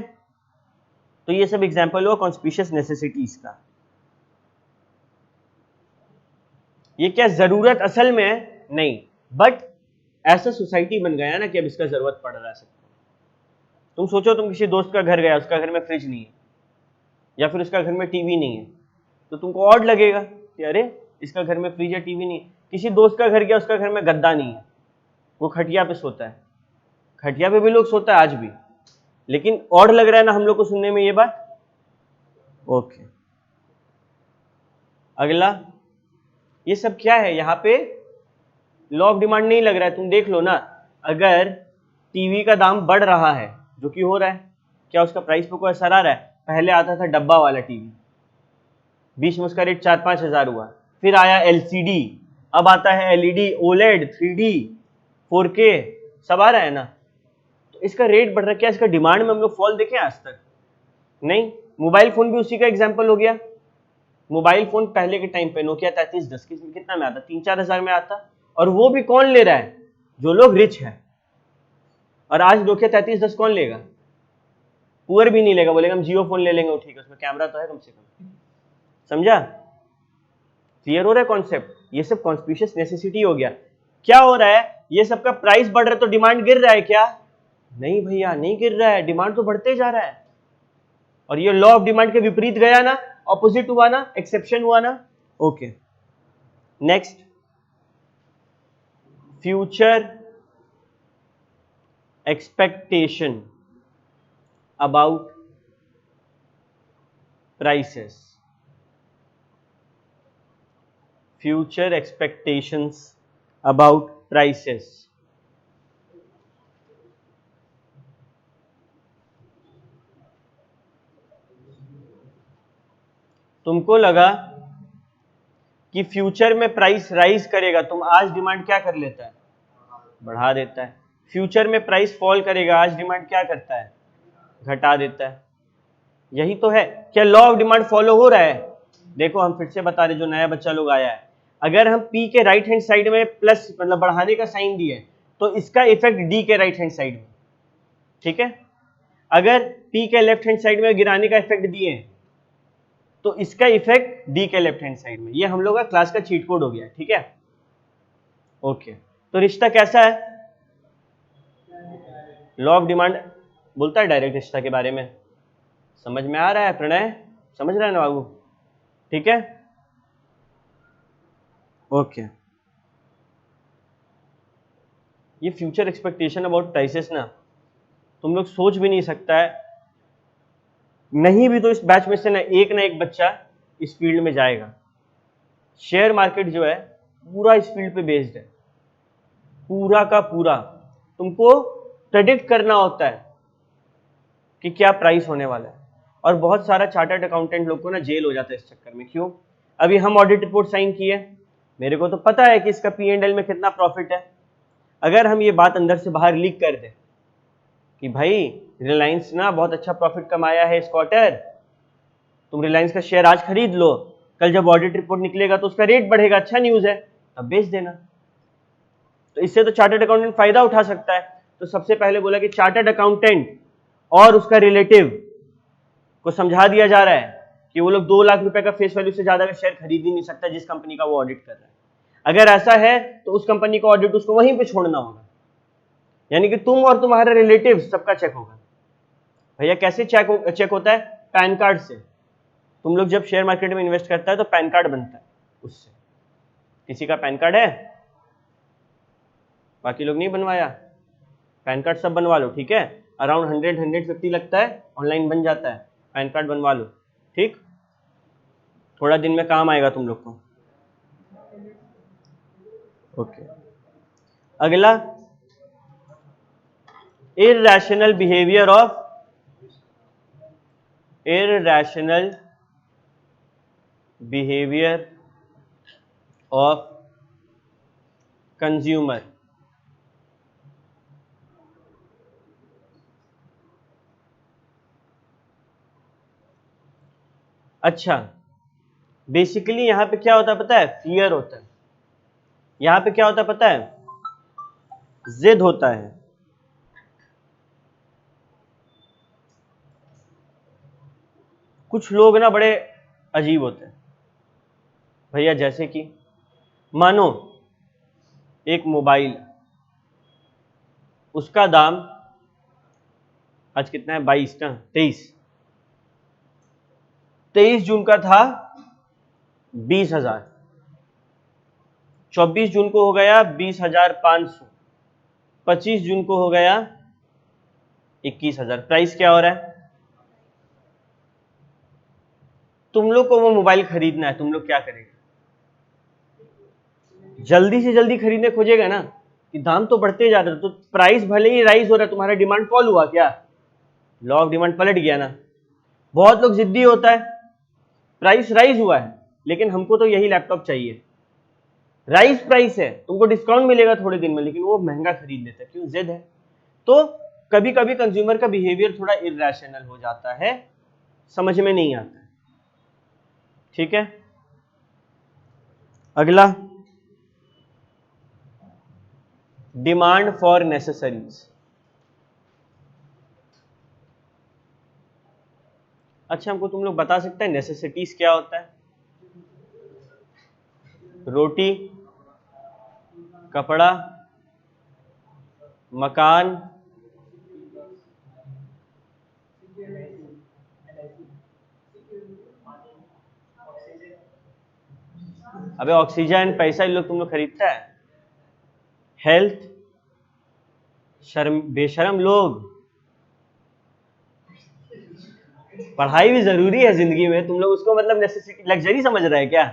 तो ये सब एग्जांपल हुआ कॉन्स्पिशियस नेसेसिटीज का. ये क्या जरूरत असल में है? नहीं, बट ऐसा सोसाइटी बन गया ना कि अब इसका जरूरत पड़ रहा है. तुम सोचो, तुम किसी दोस्त का घर गया, उसका घर में फ्रिज नहीं है या फिर उसका घर में टीवी नहीं है, तो तुमको ऑड लगेगा कि अरे इसका घर में फ्रिज या टीवी नहीं है. किसी दोस्त का घर गया, उसका घर में गद्दा नहीं है, वो खटिया पे सोता है. खटिया पे भी लोग सोता है आज भी, लेकिन और लग रहा है ना हम लोग को सुनने में ये बात। ओके, अगला, ये सब क्या है? यहाँ पे लॉ ऑफ डिमांड नहीं लग रहा है। तुम देख लो ना, अगर टीवी का दाम बढ़ रहा है, जो कि हो रहा है, क्या उसका प्राइस पे कोई असर आ रहा है? पहले आता था डब्बा वाला टीवी, बीच में उसका रेट 4-5 हजार हुआ, फिर आया एलसीडी, अब आता है एलईडी, ओलेड, 3D, 4K, सब आ रहा है ना। तो इसका रेट बढ़ रहा है, क्या इसका डिमांड में हम लोग फॉल देखें आज तक? नहीं। मोबाइल फोन भी उसी का एग्जाम्पल हो गया। मोबाइल फोन पहले के टाइम पे नोकिया 3310 कितना में आता? 3-4 हजार में आता, और वो भी कौन ले रहा है? जो लोग रिच है। और आज नोकिया 3310 कौन लेगा? पुअर भी नहीं लेगा, बोलेगा हम जियो फोन ले लेंगे, ठीक है उसमें कैमरा तो है कम से कम। समझा? क्लियर हो रहा है कॉन्सेप्ट? ये सब कॉन्स्पिशियस नेसेसिटी हो गया। क्या हो रहा है? ये सबका प्राइस बढ़ रहा है तो डिमांड गिर रहा है क्या? नहीं भैया, नहीं गिर रहा है, डिमांड तो बढ़ते जा रहा है। और ये लॉ ऑफ डिमांड के विपरीत गया ना, ऑपोजिट हुआ ना, एक्सेप्शन हुआ ना। Okay, next, future expectation about prices. Future expectations about prices. तुमको लगा कि फ्यूचर में प्राइस राइज करेगा, तुम आज डिमांड क्या कर लेता है? बढ़ा देता है। फ्यूचर में प्राइस फॉल करेगा, आज डिमांड क्या करता है? घटा देता है। यही तो है। क्या लॉ ऑफ डिमांड फॉलो हो रहा है? देखो हम फिर से बता रहे, जो नया बच्चा लोग आया है, अगर हम पी के राइट हैंड साइड में प्लस मतलब बढ़ाने का साइन दिए तो इसका इफेक्ट डी के राइट हैंड साइड में, ठीक है? अगर पी के लेफ्ट हैंड साइड में गिराने का इफेक्ट दिए तो इसका इफेक्ट डी के लेफ्ट हैंड साइड में। ये हम लोग का क्लास का चीट कोड हो गया, ठीक है? ओके, तो रिश्ता कैसा है? लॉ ऑफ डिमांड बोलता है डायरेक्ट रिश्ता के बारे में। समझ में आ रहा है प्रणय? समझ रहा है ना बाबू? ठीक है, ओके। ये फ्यूचर एक्सपेक्टेशन अबाउट प्राइसेस ना, तुम लोग सोच भी नहीं सकता है। नहीं भी तो इस बैच में से ना एक बच्चा इस फील्ड में जाएगा। शेयर मार्केट जो है पूरा इस फील्ड पे बेस्ड है, पूरा का पूरा। तुमको प्रेडिक्ट करना होता है कि क्या प्राइस होने वाला है। और बहुत सारा चार्टर्ड अकाउंटेंट लोग को ना जेल हो जाता है इस चक्कर में। क्यों? अभी हम ऑडिट रिपोर्ट साइन किए, मेरे को तो पता है कि इसका P&L में कितना प्रॉफिट है। अगर हम ये बात अंदर से बाहर लीक कर दें कि भाई रिलायंस ना बहुत अच्छा प्रॉफिट कमाया है इस क्वार्टर, तुम रिलायंस का शेयर आज खरीद लो, कल जब ऑडिट रिपोर्ट निकलेगा तो उसका रेट बढ़ेगा, अच्छा न्यूज है, तब बेच देना। तो इससे तो चार्टर्ड अकाउंटेंट फायदा उठा सकता है। तो सबसे पहले बोला कि चार्टर्ड अकाउंटेंट और उसका रिलेटिव को समझा दिया जा रहा है कि वो लोग 2 लाख रुपए का फेस वैल्यू से ज्यादा का शेयर खरीद ही नहीं सकता जिस कंपनी का वो ऑडिट कर रहा है। अगर ऐसा है तो उस कंपनी का ऑडिट उसको वहीं पे छोड़ना होगा, यानी कि तुम और तुम्हारे रिलेटिव सबका चेक होगा। भैया कैसे चेक होता है? पैन कार्ड से। तुम लोग जब शेयर मार्केट में इन्वेस्ट करता है तो पैन कार्ड बनता है उससे। किसी का पैन कार्ड है? बाकी लोग नहीं बनवाया? पैन कार्ड सब बनवा लो, ठीक है? अराउंड 100-150 लगता है, ऑनलाइन बन जाता है। पैन कार्ड बनवा लो, ठीक? थोड़ा दिन में काम आएगा तुम लोग को। ओके, अगला, irrational behavior of consumer। अच्छा, बेसिकली यहां पे क्या होता है पता है? फियर होता है। यहां पे क्या होता है पता है? जिद होता है। कुछ लोग ना बड़े अजीब होते हैं भैया, जैसे कि मानो एक मोबाइल, उसका दाम आज कितना है? 22 ना 23 जून का था 20,000, 24 जून को हो गया 20,500, 25 जून को हो गया 21,000। प्राइस क्या हो रहा है? तुम लोग को वो मोबाइल खरीदना है, तुम लोग क्या करेंगे? जल्दी से जल्दी खरीदने खोजेगा ना, कि दाम तो बढ़ते जा रहे हैं, तो प्राइस भले ही राइज हो रहा है, तुम्हारा डिमांड फॉल हुआ क्या? लॉ ऑफ डिमांड पलट गया ना। बहुत लोग जिद्दी होता है, प्राइस राइज हुआ है लेकिन हमको तो यही लैपटॉप चाहिए, राइज प्राइस है, तुमको डिस्काउंट मिलेगा थोड़े दिन में, लेकिन वो महंगा खरीद लेता है, क्यों? जिद है। तो कभी कभी कंज्यूमर का बिहेवियर थोड़ा इरेशनल हो जाता है, समझ में नहीं आता है। ठीक है, अगला, डिमांड फॉर नेसेसरीज। अच्छा, हमको तुम लोग बता सकते हैं नेसेसिटीज क्या होता है? रोटी, कपड़ा, मकान, अबे ऑक्सीजन, पैसा इन लोग तुम लोग खरीदता है, हेल्थ, शर्म, बेशरम लोग, पढ़ाई भी जरूरी है जिंदगी में, तुम लोग उसको मतलब नेसेसिटी, लग्जरी समझ रहे हैं क्या?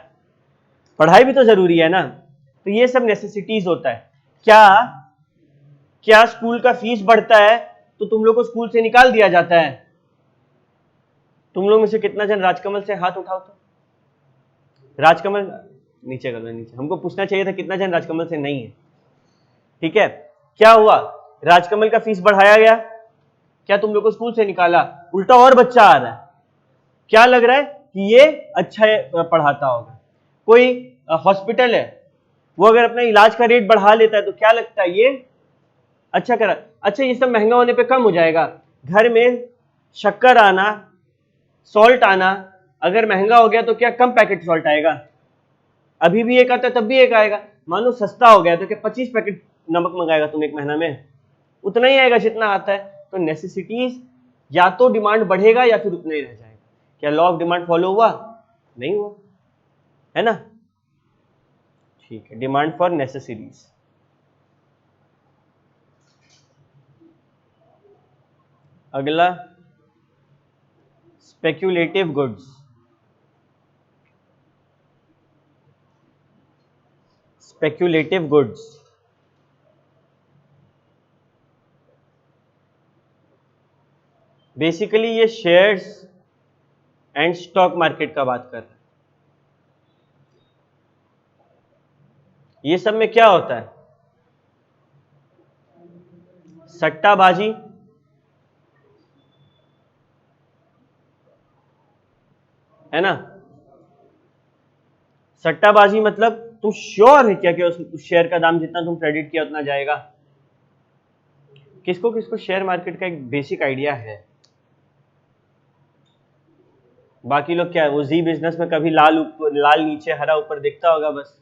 पढ़ाई भी तो जरूरी है ना। तो ये सब नेसेसिटीज होता है। क्या क्या स्कूल का फीस बढ़ता है तो तुम लोग को स्कूल से निकाल दिया जाता है? तुम लोग में से कितना जन राजकमल से हाथ उठाओ तो, राजकमल नीचे कर लो, नीचे। हमको पूछना चाहिए था कितना जन राजकमल से नहीं है। ठीक है, क्या हुआ? राजकमल का फीस बढ़ाया गया, क्या तुम लोग को स्कूल से निकाला? उल्टा और बच्चा आ रहा है, क्या लग रहा है कि ये अच्छा पढ़ाता होगा। कोई हॉस्पिटल है, वो अगर अपना इलाज का रेट बढ़ा लेता है तो क्या लगता है ये अच्छा करा। अच्छा, ये सब महंगा होने पे कम हो जाएगा। घर में शक्कर आना, सॉल्ट आना, अगर महंगा हो गया तो क्या कम पैकेट सॉल्ट आएगा? अभी भी एक आता है, तब भी एक आएगा। मान लो सस्ता हो गया तो क्या 25 पैकेट नमक मंगाएगा तुम एक महीना में? उतना ही आएगा जितना आता है। तो नेसेसिटीज, या तो डिमांड बढ़ेगा या फिर उतना ही रह जाएगा। क्या लॉ ऑफ डिमांड फॉलो हुआ? नहीं हुआ, है ना। ठीक है, डिमांड फॉर नेसेसिटीज। अगला, speculative goods. Speculative goods, basically ये शेयर्स एंड स्टॉक मार्केट का बात कर रहे हैं। ये सब में क्या होता है? सट्टाबाजी, है ना। सट्टाबाजी मतलब तुम श्योर है क्या कि उस शेयर का दाम जितना तुम क्रेडिट किया उतना जाएगा? किसको किसको शेयर मार्केट का एक बेसिक आइडिया है? बाकी लोग क्या है, वो जी बिजनेस में कभी लाल लाल नीचे हरा ऊपर दिखता होगा बस,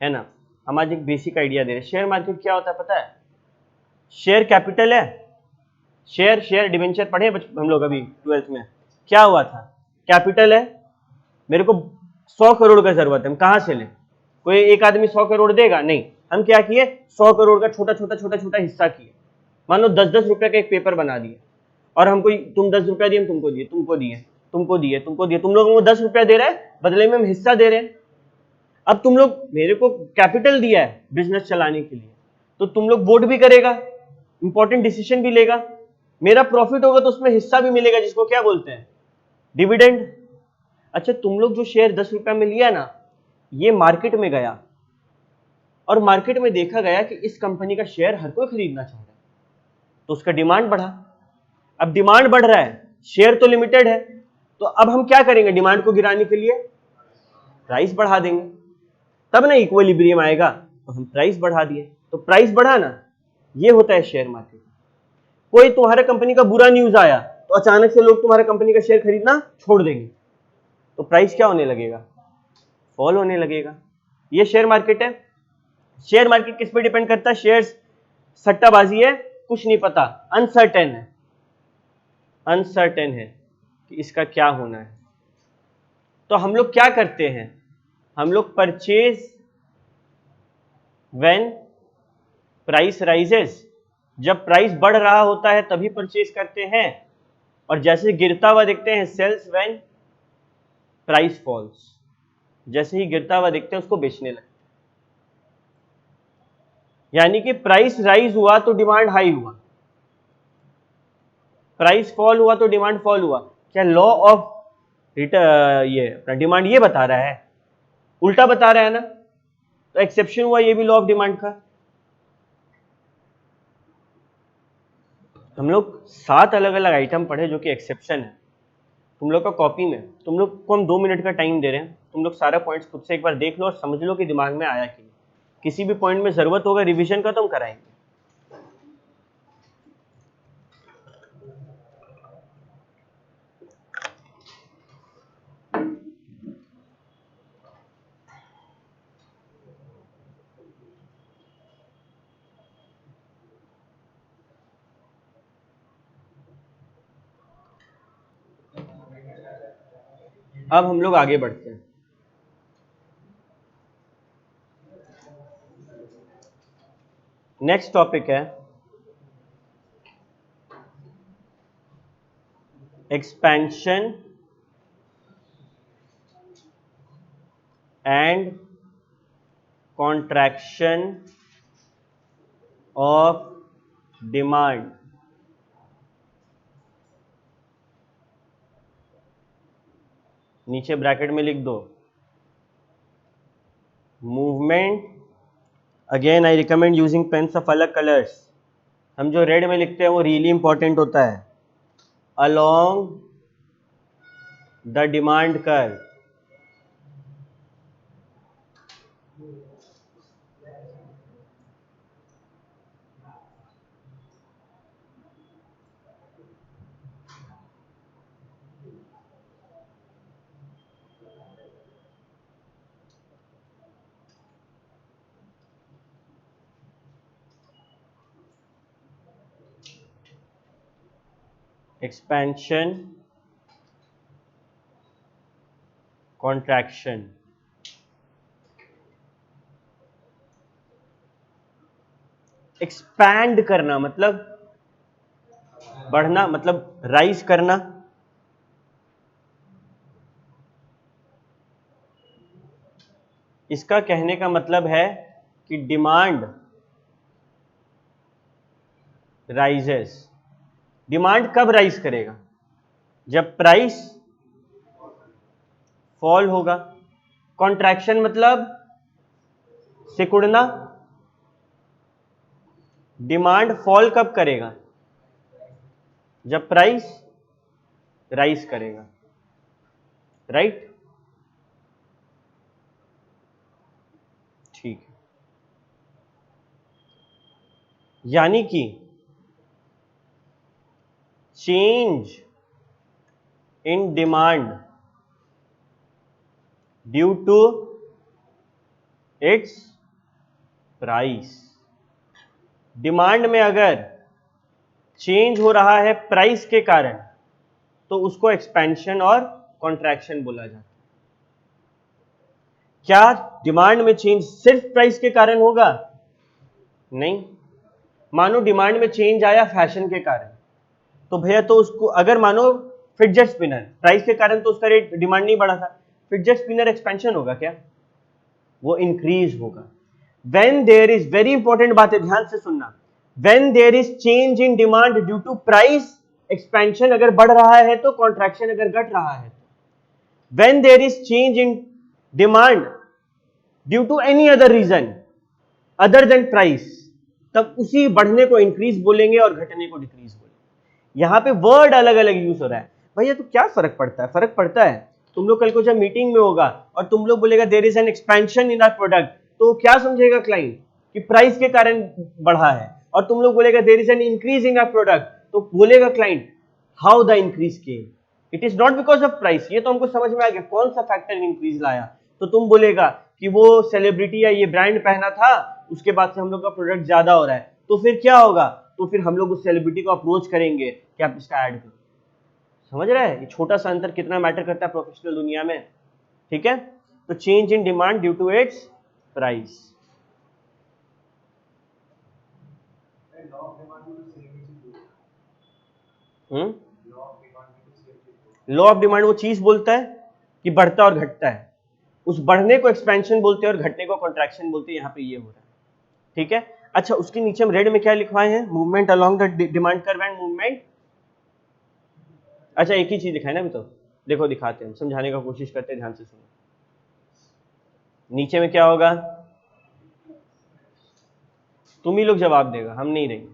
है ना। हम आज एक बेसिक आइडिया दे रहे हैं। शेयर मार्केट क्या होता है पता है? शेयर कैपिटल है, शेयर शेयर डिवेंचर पढ़े हम लोग अभी 12th में, क्या हुआ था? कैपिटल है, मेरे को 100 करोड़ का जरूरत है, हम कहां से लें? कोई एक आदमी 100 करोड़ देगा नहीं। हम क्या किए, 100 करोड़ का छोटा छोटा छोटा छोटा हिस्सा किए। मान लो 10-10 रुपए का एक पेपर बना दिए, और हमको, तुम 10 रुपया दिए, हम तुमको दिए, तुमको दिए, तुमको दिए, तुमको दिए, तुम लोगों को 10 रुपया दे रहे हैं, बदले में हम हिस्सा दे रहे हैं। अब तुम लोग मेरे को कैपिटल दिया है बिजनेस चलाने के लिए, तो तुम लोग वोट भी करेगा, इंपॉर्टेंट डिसीजन भी लेगा, मेरा प्रॉफिट होगा तो उसमें हिस्सा भी मिलेगा, जिसको क्या बोलते हैं, डिविडेंड। अच्छा, तुम लोग जो शेयर 10 रुपया में लिया ना, ये मार्केट में गया, और मार्केट में देखा गया कि इस कंपनी का शेयर हर कोई खरीदना चाह रहा है, तो उसका डिमांड बढ़ा। अब डिमांड बढ़ रहा है, शेयर तो लिमिटेड है, तो अब हम क्या करेंगे? डिमांड को गिराने के लिए प्राइस बढ़ा देंगे, तब ना इक्विलिब्रियम आएगा। तो हम प्राइस बढ़ा दिए, तो प्राइस बढ़ा ना। ये होता है शेयर मार्केट। कोई तुम्हारे कंपनी का बुरा न्यूज आया तो अचानक से लोग तुम्हारे कंपनी का शेयर खरीदना छोड़ देंगे, तो प्राइस क्या होने लगेगा? फॉल होने लगेगा। ये शेयर मार्केट है। शेयर मार्केट किस पे डिपेंड करता है? शेयर्स, सट्टाबाजी है, कुछ नहीं पता, अनसर्टेन है, अनसर्टेन है कि इसका क्या होना है। तो हम लोग क्या करते हैं? हम लोग परचेज व्हेन प्राइस राइजेस जब प्राइस बढ़ रहा होता है तभी परचेज करते हैं, और जैसे गिरता हुआ देखते हैं सेल्स व्हेन प्राइस फॉल्स, जैसे ही गिरता हुआ देखते हैं उसको बेचने लगते हैं। यानी कि प्राइस राइज हुआ तो डिमांड हाई हुआ, प्राइस फॉल हुआ तो डिमांड फॉल हुआ। क्या लॉ ऑफ ये डिमांड ये बता रहा है? उल्टा बता रहा है ना। तो एक्सेप्शन हुआ ये भी लॉ ऑफ डिमांड का। हम लोग 7 अलग अलग आइटम पढ़े जो कि एक्सेप्शन है। तुम लोग का कॉपी में, तुम लोग को हम 2 मिनट का टाइम दे रहे हैं, तुम लोग सारा पॉइंट्स खुद से एक बार देख लो और समझ लो कि दिमाग में आया कि नहीं। किसी भी पॉइंट में जरूरत होगा रिवीजन का तो हम कराएंगे। अब हम लोग आगे बढ़ते हैं। नेक्स्ट टॉपिक है expansion and contraction of demand. नीचे ब्रैकेट में लिख दो movement, again I recommend using pains of अलग कलर्स। हम जो रेड में लिखते हैं वो रियली इंपॉर्टेंट होता है। Along the demand curve, expansion contraction. Expand करना मतलब बढ़ना, मतलब राइज करना। इसका कहने का मतलब है कि डिमांड राइजेस। डिमांड कब राइज करेगा? जब प्राइस फॉल होगा। कॉन्ट्रैक्शन मतलब सिकुड़ना। डिमांड फॉल कब करेगा? जब प्राइस राइज करेगा, राइट? ठीक है, यानी कि change in demand due to its price. Demand में अगर चेंज हो रहा है प्राइस के कारण तो उसको एक्सपेंशन और कॉन्ट्रैक्शन बोला जाता है। क्या डिमांड में चेंज सिर्फ प्राइस के कारण होगा? नहीं। मानो डिमांड में चेंज आया फैशन के कारण, तो भैया तो उसको अगर मानो फिडजेट स्पिनर प्राइस के कारण तो उसका रेट डिमांड नहीं बढ़ा था, फिडजेट स्पिनर एक्सपेंशन होगा क्या? वो इंक्रीज होगा। When there is, very important बात है, ध्यान से सुनना, when there is change in demand due to price, expansion अगर बढ़ रहा है तो, कॉन्ट्रैक्शन अगर घट रहा है तो। When there is change in demand due to any other reason other than price, तब उसी बढ़ने को इंक्रीज बोलेंगे और घटने को डिक्रीज बोलेंगे। यहां पे वर्ड अलग अलग यूज हो रहा है। भैया तो क्या फर्क पड़ता है? फर्क पड़ता है। तुम लोग कल को जब मीटिंग में होगा और तुम लोग बोलेगा there is an expansion in our product, तो क्या समझेगा क्लाइंट कि प्राइस के कारण बढ़ा है, और तुम लोग बोलेगा there is an increase in our product, तो बोलेगा client how the increase came, it is not because of price. ये तो हमको समझ में आ गया कौन सा फैक्टर इंक्रीज लाया। तो तुम बोलेगा कि वो सेलिब्रिटी या ये ब्रांड पहना था, उसके बाद से हम लोग का प्रोडक्ट ज्यादा हो रहा है, तो फिर क्या होगा? तो फिर हम लोग उस सेलिब्रिटी को अप्रोच करेंगे कि आप इसका ऐड करो। समझ रहे हैं ये छोटा सा अंतर कितना मैटर करता है प्रोफेशनल दुनिया में? ठीक है, तो change in demand due to its price. Law of demand वो चीज बोलता है कि बढ़ता और घटता है, उस बढ़ने को एक्सपेंशन बोलते हैं और घटने को कॉन्ट्रैक्शन बोलते हैं। यहाँ पे ये हो रहा है, ठीक है। अच्छा, उसके नीचे हम रेड में क्या लिखवाए हैं, movement along the demand curve and movement. अच्छा, एक ही चीज लिखा है ना अभी तो, देखो दिखाते हैं, समझाने का कोशिश करते हैं, ध्यान से सुनो। नीचे में क्या होगा, तुम ही लोग जवाब देगा, हम नहीं देंगे।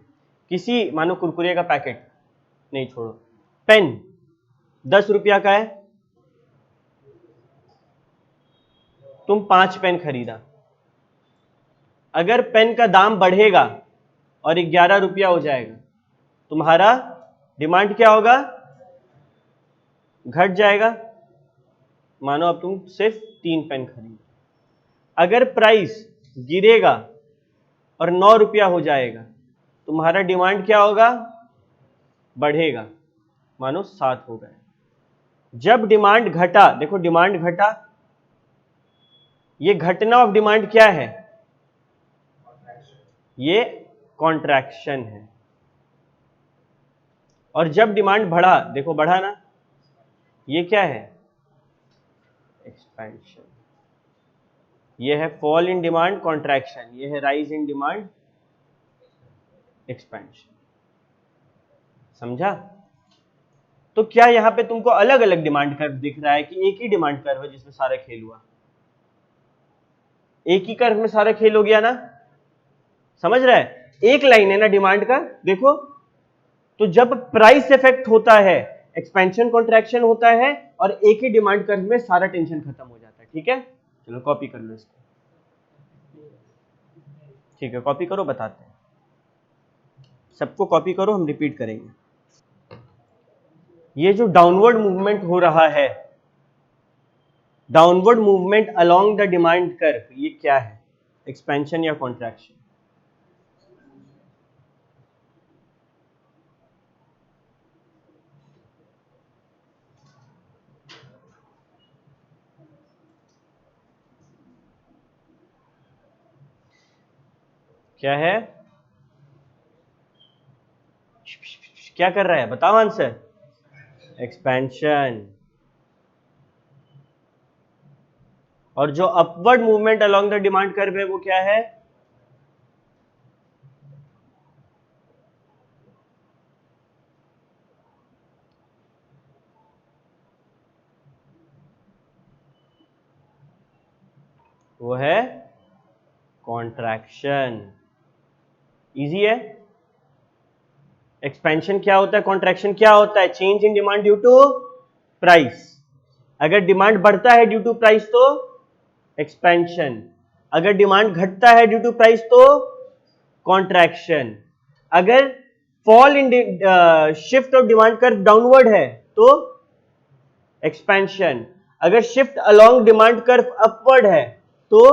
किसी मानो कुरकुरे का पैकेट, नहीं छोड़ो, पेन 10 रुपया का है, तुम 5 पेन खरीदा। अगर पेन का दाम बढ़ेगा और 11 रुपया हो जाएगा, तुम्हारा डिमांड क्या होगा, घट जाएगा। मानो अब तुम सिर्फ 3 पेन खरीदो। अगर प्राइस गिरेगा और 9 रुपया हो जाएगा, तुम्हारा डिमांड क्या होगा, बढ़ेगा, मानो 7 हो गए। जब डिमांड घटा, देखो डिमांड घटा, ये घटना ऑफ डिमांड क्या है, ये कॉन्ट्रैक्शन है। और जब डिमांड बढ़ा, देखो बढ़ा ना, ये क्या है, एक्सपेंशन। ये है फॉल इन डिमांड, कॉन्ट्रैक्शन। ये है राइज इन डिमांड, एक्सपेंशन। समझा। तो क्या यहां पे तुमको अलग अलग डिमांड कर्व दिख रहा है कि एक ही डिमांड कर्व है जिसमें सारा खेल हुआ, एक ही कर्व में सारा खेल हो गया ना, समझ रहा है, एक लाइन है ना डिमांड का, देखो। तो जब प्राइस इफेक्ट होता है, एक्सपेंशन कॉन्ट्रैक्शन होता है, और एक ही डिमांड कर्व में सारा टेंशन खत्म हो जाता है, ठीक है। चलो कॉपी कर लो इसको, ठीक है, कॉपी करो, बताते हैं, सबको कॉपी करो, हम रिपीट करेंगे। ये जो डाउनवर्ड मूवमेंट हो रहा है, downward movement along the demand curve, ये क्या है, एक्सपेंशन या कॉन्ट्रैक्शन। क्या है, क्या कर रहा है, बताओ आंसर, एक्सपेंशन। और जो upward movement along the demand curve है वो क्या है, वो है कॉन्ट्रैक्शन। इजी है। एक्सपेंशन क्या होता है, कॉन्ट्रैक्शन क्या होता है, change in demand due to price. अगर डिमांड बढ़ता है ड्यू टू प्राइस तो एक्सपेंशन, अगर डिमांड घटता है ड्यू टू प्राइस तो कॉन्ट्रैक्शन। अगर fall in shift of demand curve downward है तो एक्सपेंशन, अगर shift along demand curve upward है तो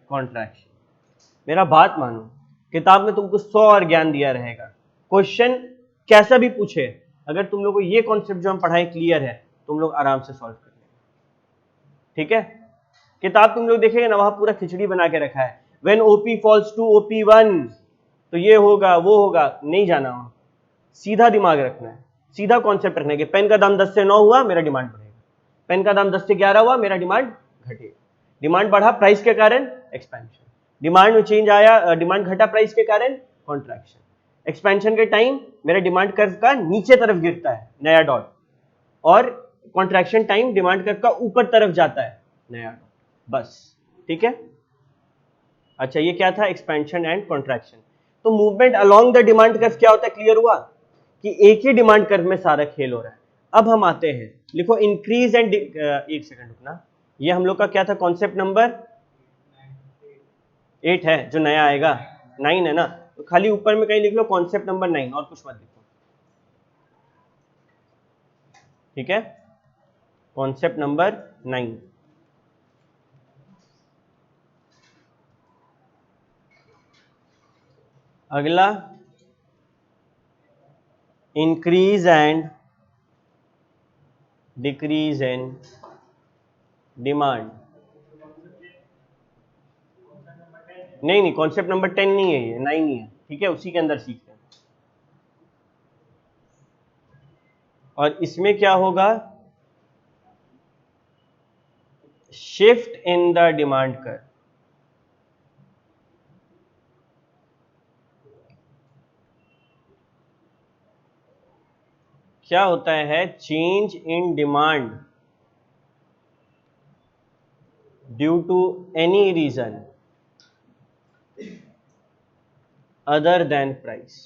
कॉन्ट्रैक्शन। मेरा बात मानो, किताब में तुमको 100 और ज्ञान दिया रहेगा, क्वेश्चन कैसा भी पूछे, अगर तुम लोग को ये कॉन्सेप्ट जो हम पढ़ाए क्लियर है, तुम लोग आराम से सॉल्व कर लेंगे, ठीक है। किताब तुम लोग देखेंगे ना, वहां पूरा खिचड़ी बना के रखा है, when OP false to OP1 तो ये होगा वो होगा, नहीं जाना वहां, सीधा दिमाग रखना है, सीधा कॉन्सेप्ट रखना है कि पेन का दाम 10 से 9 हुआ, मेरा डिमांड बढ़ेगा, पेन का दाम 10 से 11 हुआ, मेरा डिमांड घटेगा, डिमांड बढ़ा प्राइस के कारण, एक्सपेंशन, डिमांड में चेंज आया, डिमांड घटा प्राइस के कारण, कॉन्ट्रैक्शन, एक्सपेंशन के टाइम मेरा डिमांड कर्व का नीचे तरफ गिरता है, नया डॉट, और कॉन्ट्रैक्शन टाइम डिमांड कर्व का ऊपर तरफ जाता है, नया डॉट, बस, ठीक है। अच्छा, ये क्या था, एक्सपेंशन एंड कॉन्ट्रैक्शन। तो movement along the demand curve क्या होता है, क्लियर हुआ कि एक ही डिमांड कर्व में सारा खेल हो रहा है। अब हम आते हैं, लिखो इंक्रीज एंड, एक सेकंड रुकना, ये हम लोग का क्या था, कॉन्सेप्ट नंबर 8 है, जो नया आएगा 9 है ना, तो खाली ऊपर में कहीं लिख लो कॉन्सेप्ट नंबर 9 और कुछ मत लिखो, ठीक है, कॉन्सेप्ट नंबर 9। अगला, increase and decrease in demand. नहीं नहीं, कॉन्सेप्ट नंबर 10 नहीं है, ये 9 ही है, ठीक है, उसी के अंदर सीखते हैं। और इसमें क्या होगा, shift in the demand curve. क्या होता है, change in demand due to any reason other than price.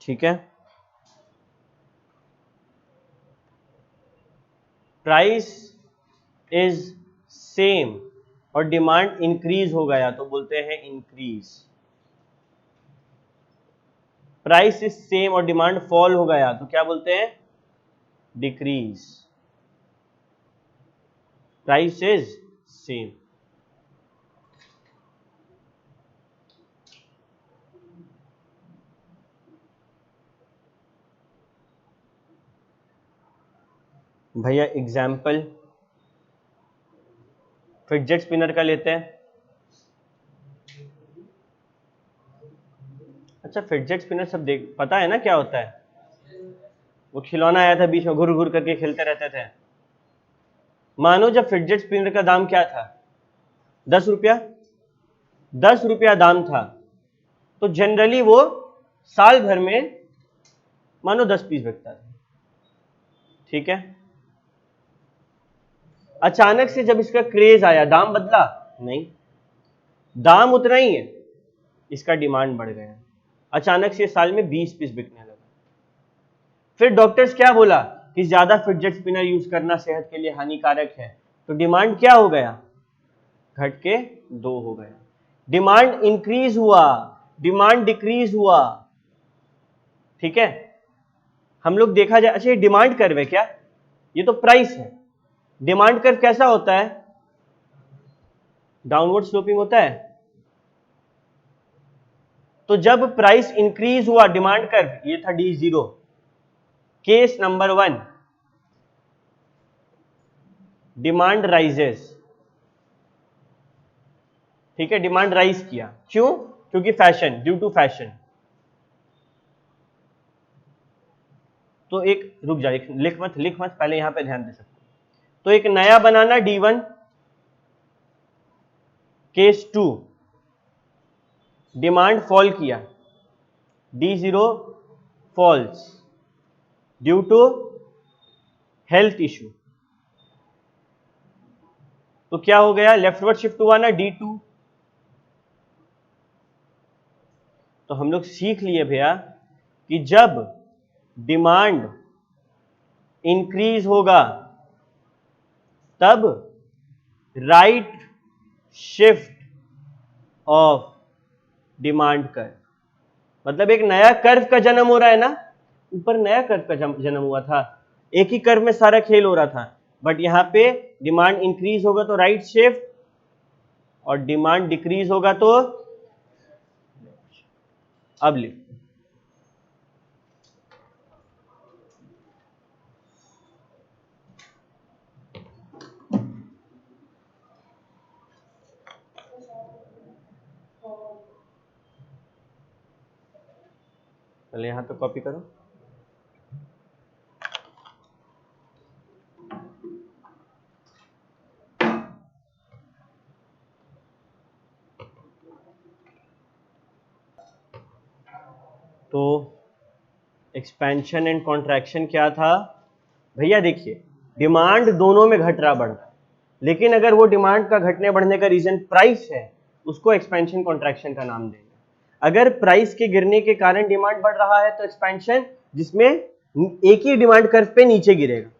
ठीक है, प्राइस इज सेम और डिमांड इंक्रीज हो गया तो बोलते हैं इंक्रीज। प्राइस इज सेम और डिमांड फॉल हो गया तो क्या बोलते हैं, डिक्रीज। Price is same. भैया एग्जाम्पल फिडजेट स्पिनर का लेते हैं। अच्छा, फिडजेट स्पिनर सब देख पता है ना क्या होता है, वो खिलौना आया था बीच में, घुर घुर करके खेलते रहते थे। मानो जब फिडजेट स्पिनर का दाम क्या था, 10 रुपया, 10 रुपया दाम था, तो जनरली वो साल भर में मानो 10 पीस बिकता था। ठीक है, अचानक से जब इसका क्रेज आया, दाम बदला नहीं, दाम उतना ही है, इसका डिमांड बढ़ गया, अचानक से साल में 20 पीस बिकने लगा। फिर डॉक्टर्स क्या बोला कि ज्यादा फिडजेट स्पिनर यूज करना सेहत के लिए हानिकारक है, तो डिमांड क्या हो गया, घट के 2 हो गया। डिमांड इंक्रीज हुआ, डिमांड डिक्रीज हुआ। ठीक है, हम लोग देखा जाए, अच्छा ये डिमांड कर्व है क्या, ये तो प्राइस है। डिमांड कर्व कैसा होता है, डाउनवर्ड स्लोपिंग होता है। तो जब प्राइस इंक्रीज हुआ, डिमांड कर्व ये था D0, case number 1, demand rises. ठीक है, डिमांड राइज किया, क्यों, क्योंकि फैशन, ड्यू टू फैशन। तो एक रुक जा, लिख मत पहले यहां पे ध्यान दे सकते। तो एक नया बनाना D1, केस 2, डिमांड फॉल किया, D0 falls due to health issue. तो क्या हो गया, लेफ्टवर्ड शिफ्ट हुआ ना D2। तो हम लोग सीख लिए भैया कि जब डिमांड इंक्रीज होगा तब right shift of demand curve, मतलब एक नया कर्व का जन्म हो रहा है ना, ऊपर नया कर्व का जन्म हुआ था, एक ही कर्व में सारा खेल हो रहा था, बट यहां पे डिमांड इंक्रीज होगा तो राइट शिफ्ट, और डिमांड डिक्रीज होगा तो अब लिख, पहले यहां पे कॉपी करो। तो एक्सपेंशन एंड कॉन्ट्रैक्शन क्या था भैया, देखिए डिमांड दोनों में घट रहा बढ़ रहा, लेकिन अगर वो डिमांड का घटने बढ़ने का रीजन प्राइस है, उसको एक्सपेंशन कॉन्ट्रैक्शन का नाम देंगे। अगर प्राइस के गिरने के कारण डिमांड बढ़ रहा है तो एक्सपेंशन, जिसमें एक ही डिमांड कर्व पे नीचे गिरेगा।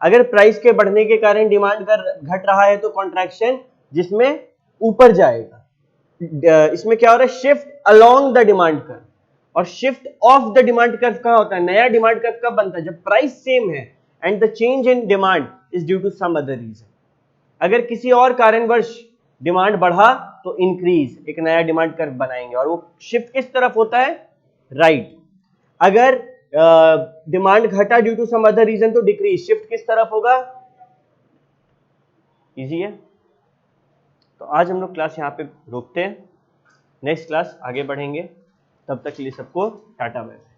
अगर प्राइस के बढ़ने के कारण डिमांड घट रहा है तो कॉन्ट्रैक्शन, जिसमें ऊपर जाएगा। इसमें क्या हो रहा है, shift along the demand curve, और shift of the demand curve कहां होता है, नया डिमांड कर्व कब बनता है, जब प्राइस सेम है and the change in demand is due to some other reason. अगर किसी और कारणवश डिमांड बढ़ा तो इंक्रीज, एक नया डिमांड कर्व बनाएंगे, और वो शिफ्ट किस तरफ होता है, राइट। अगर डिमांड घटा due to some other reason तो डिक्रीज, शिफ्ट किस तरफ होगा, इजी है। तो आज हम लोग क्लास यहाँ पे रोकते हैं, नेक्स्ट क्लास आगे बढ़ेंगे। तब तक के लिए सबको टाटा बाय बाय।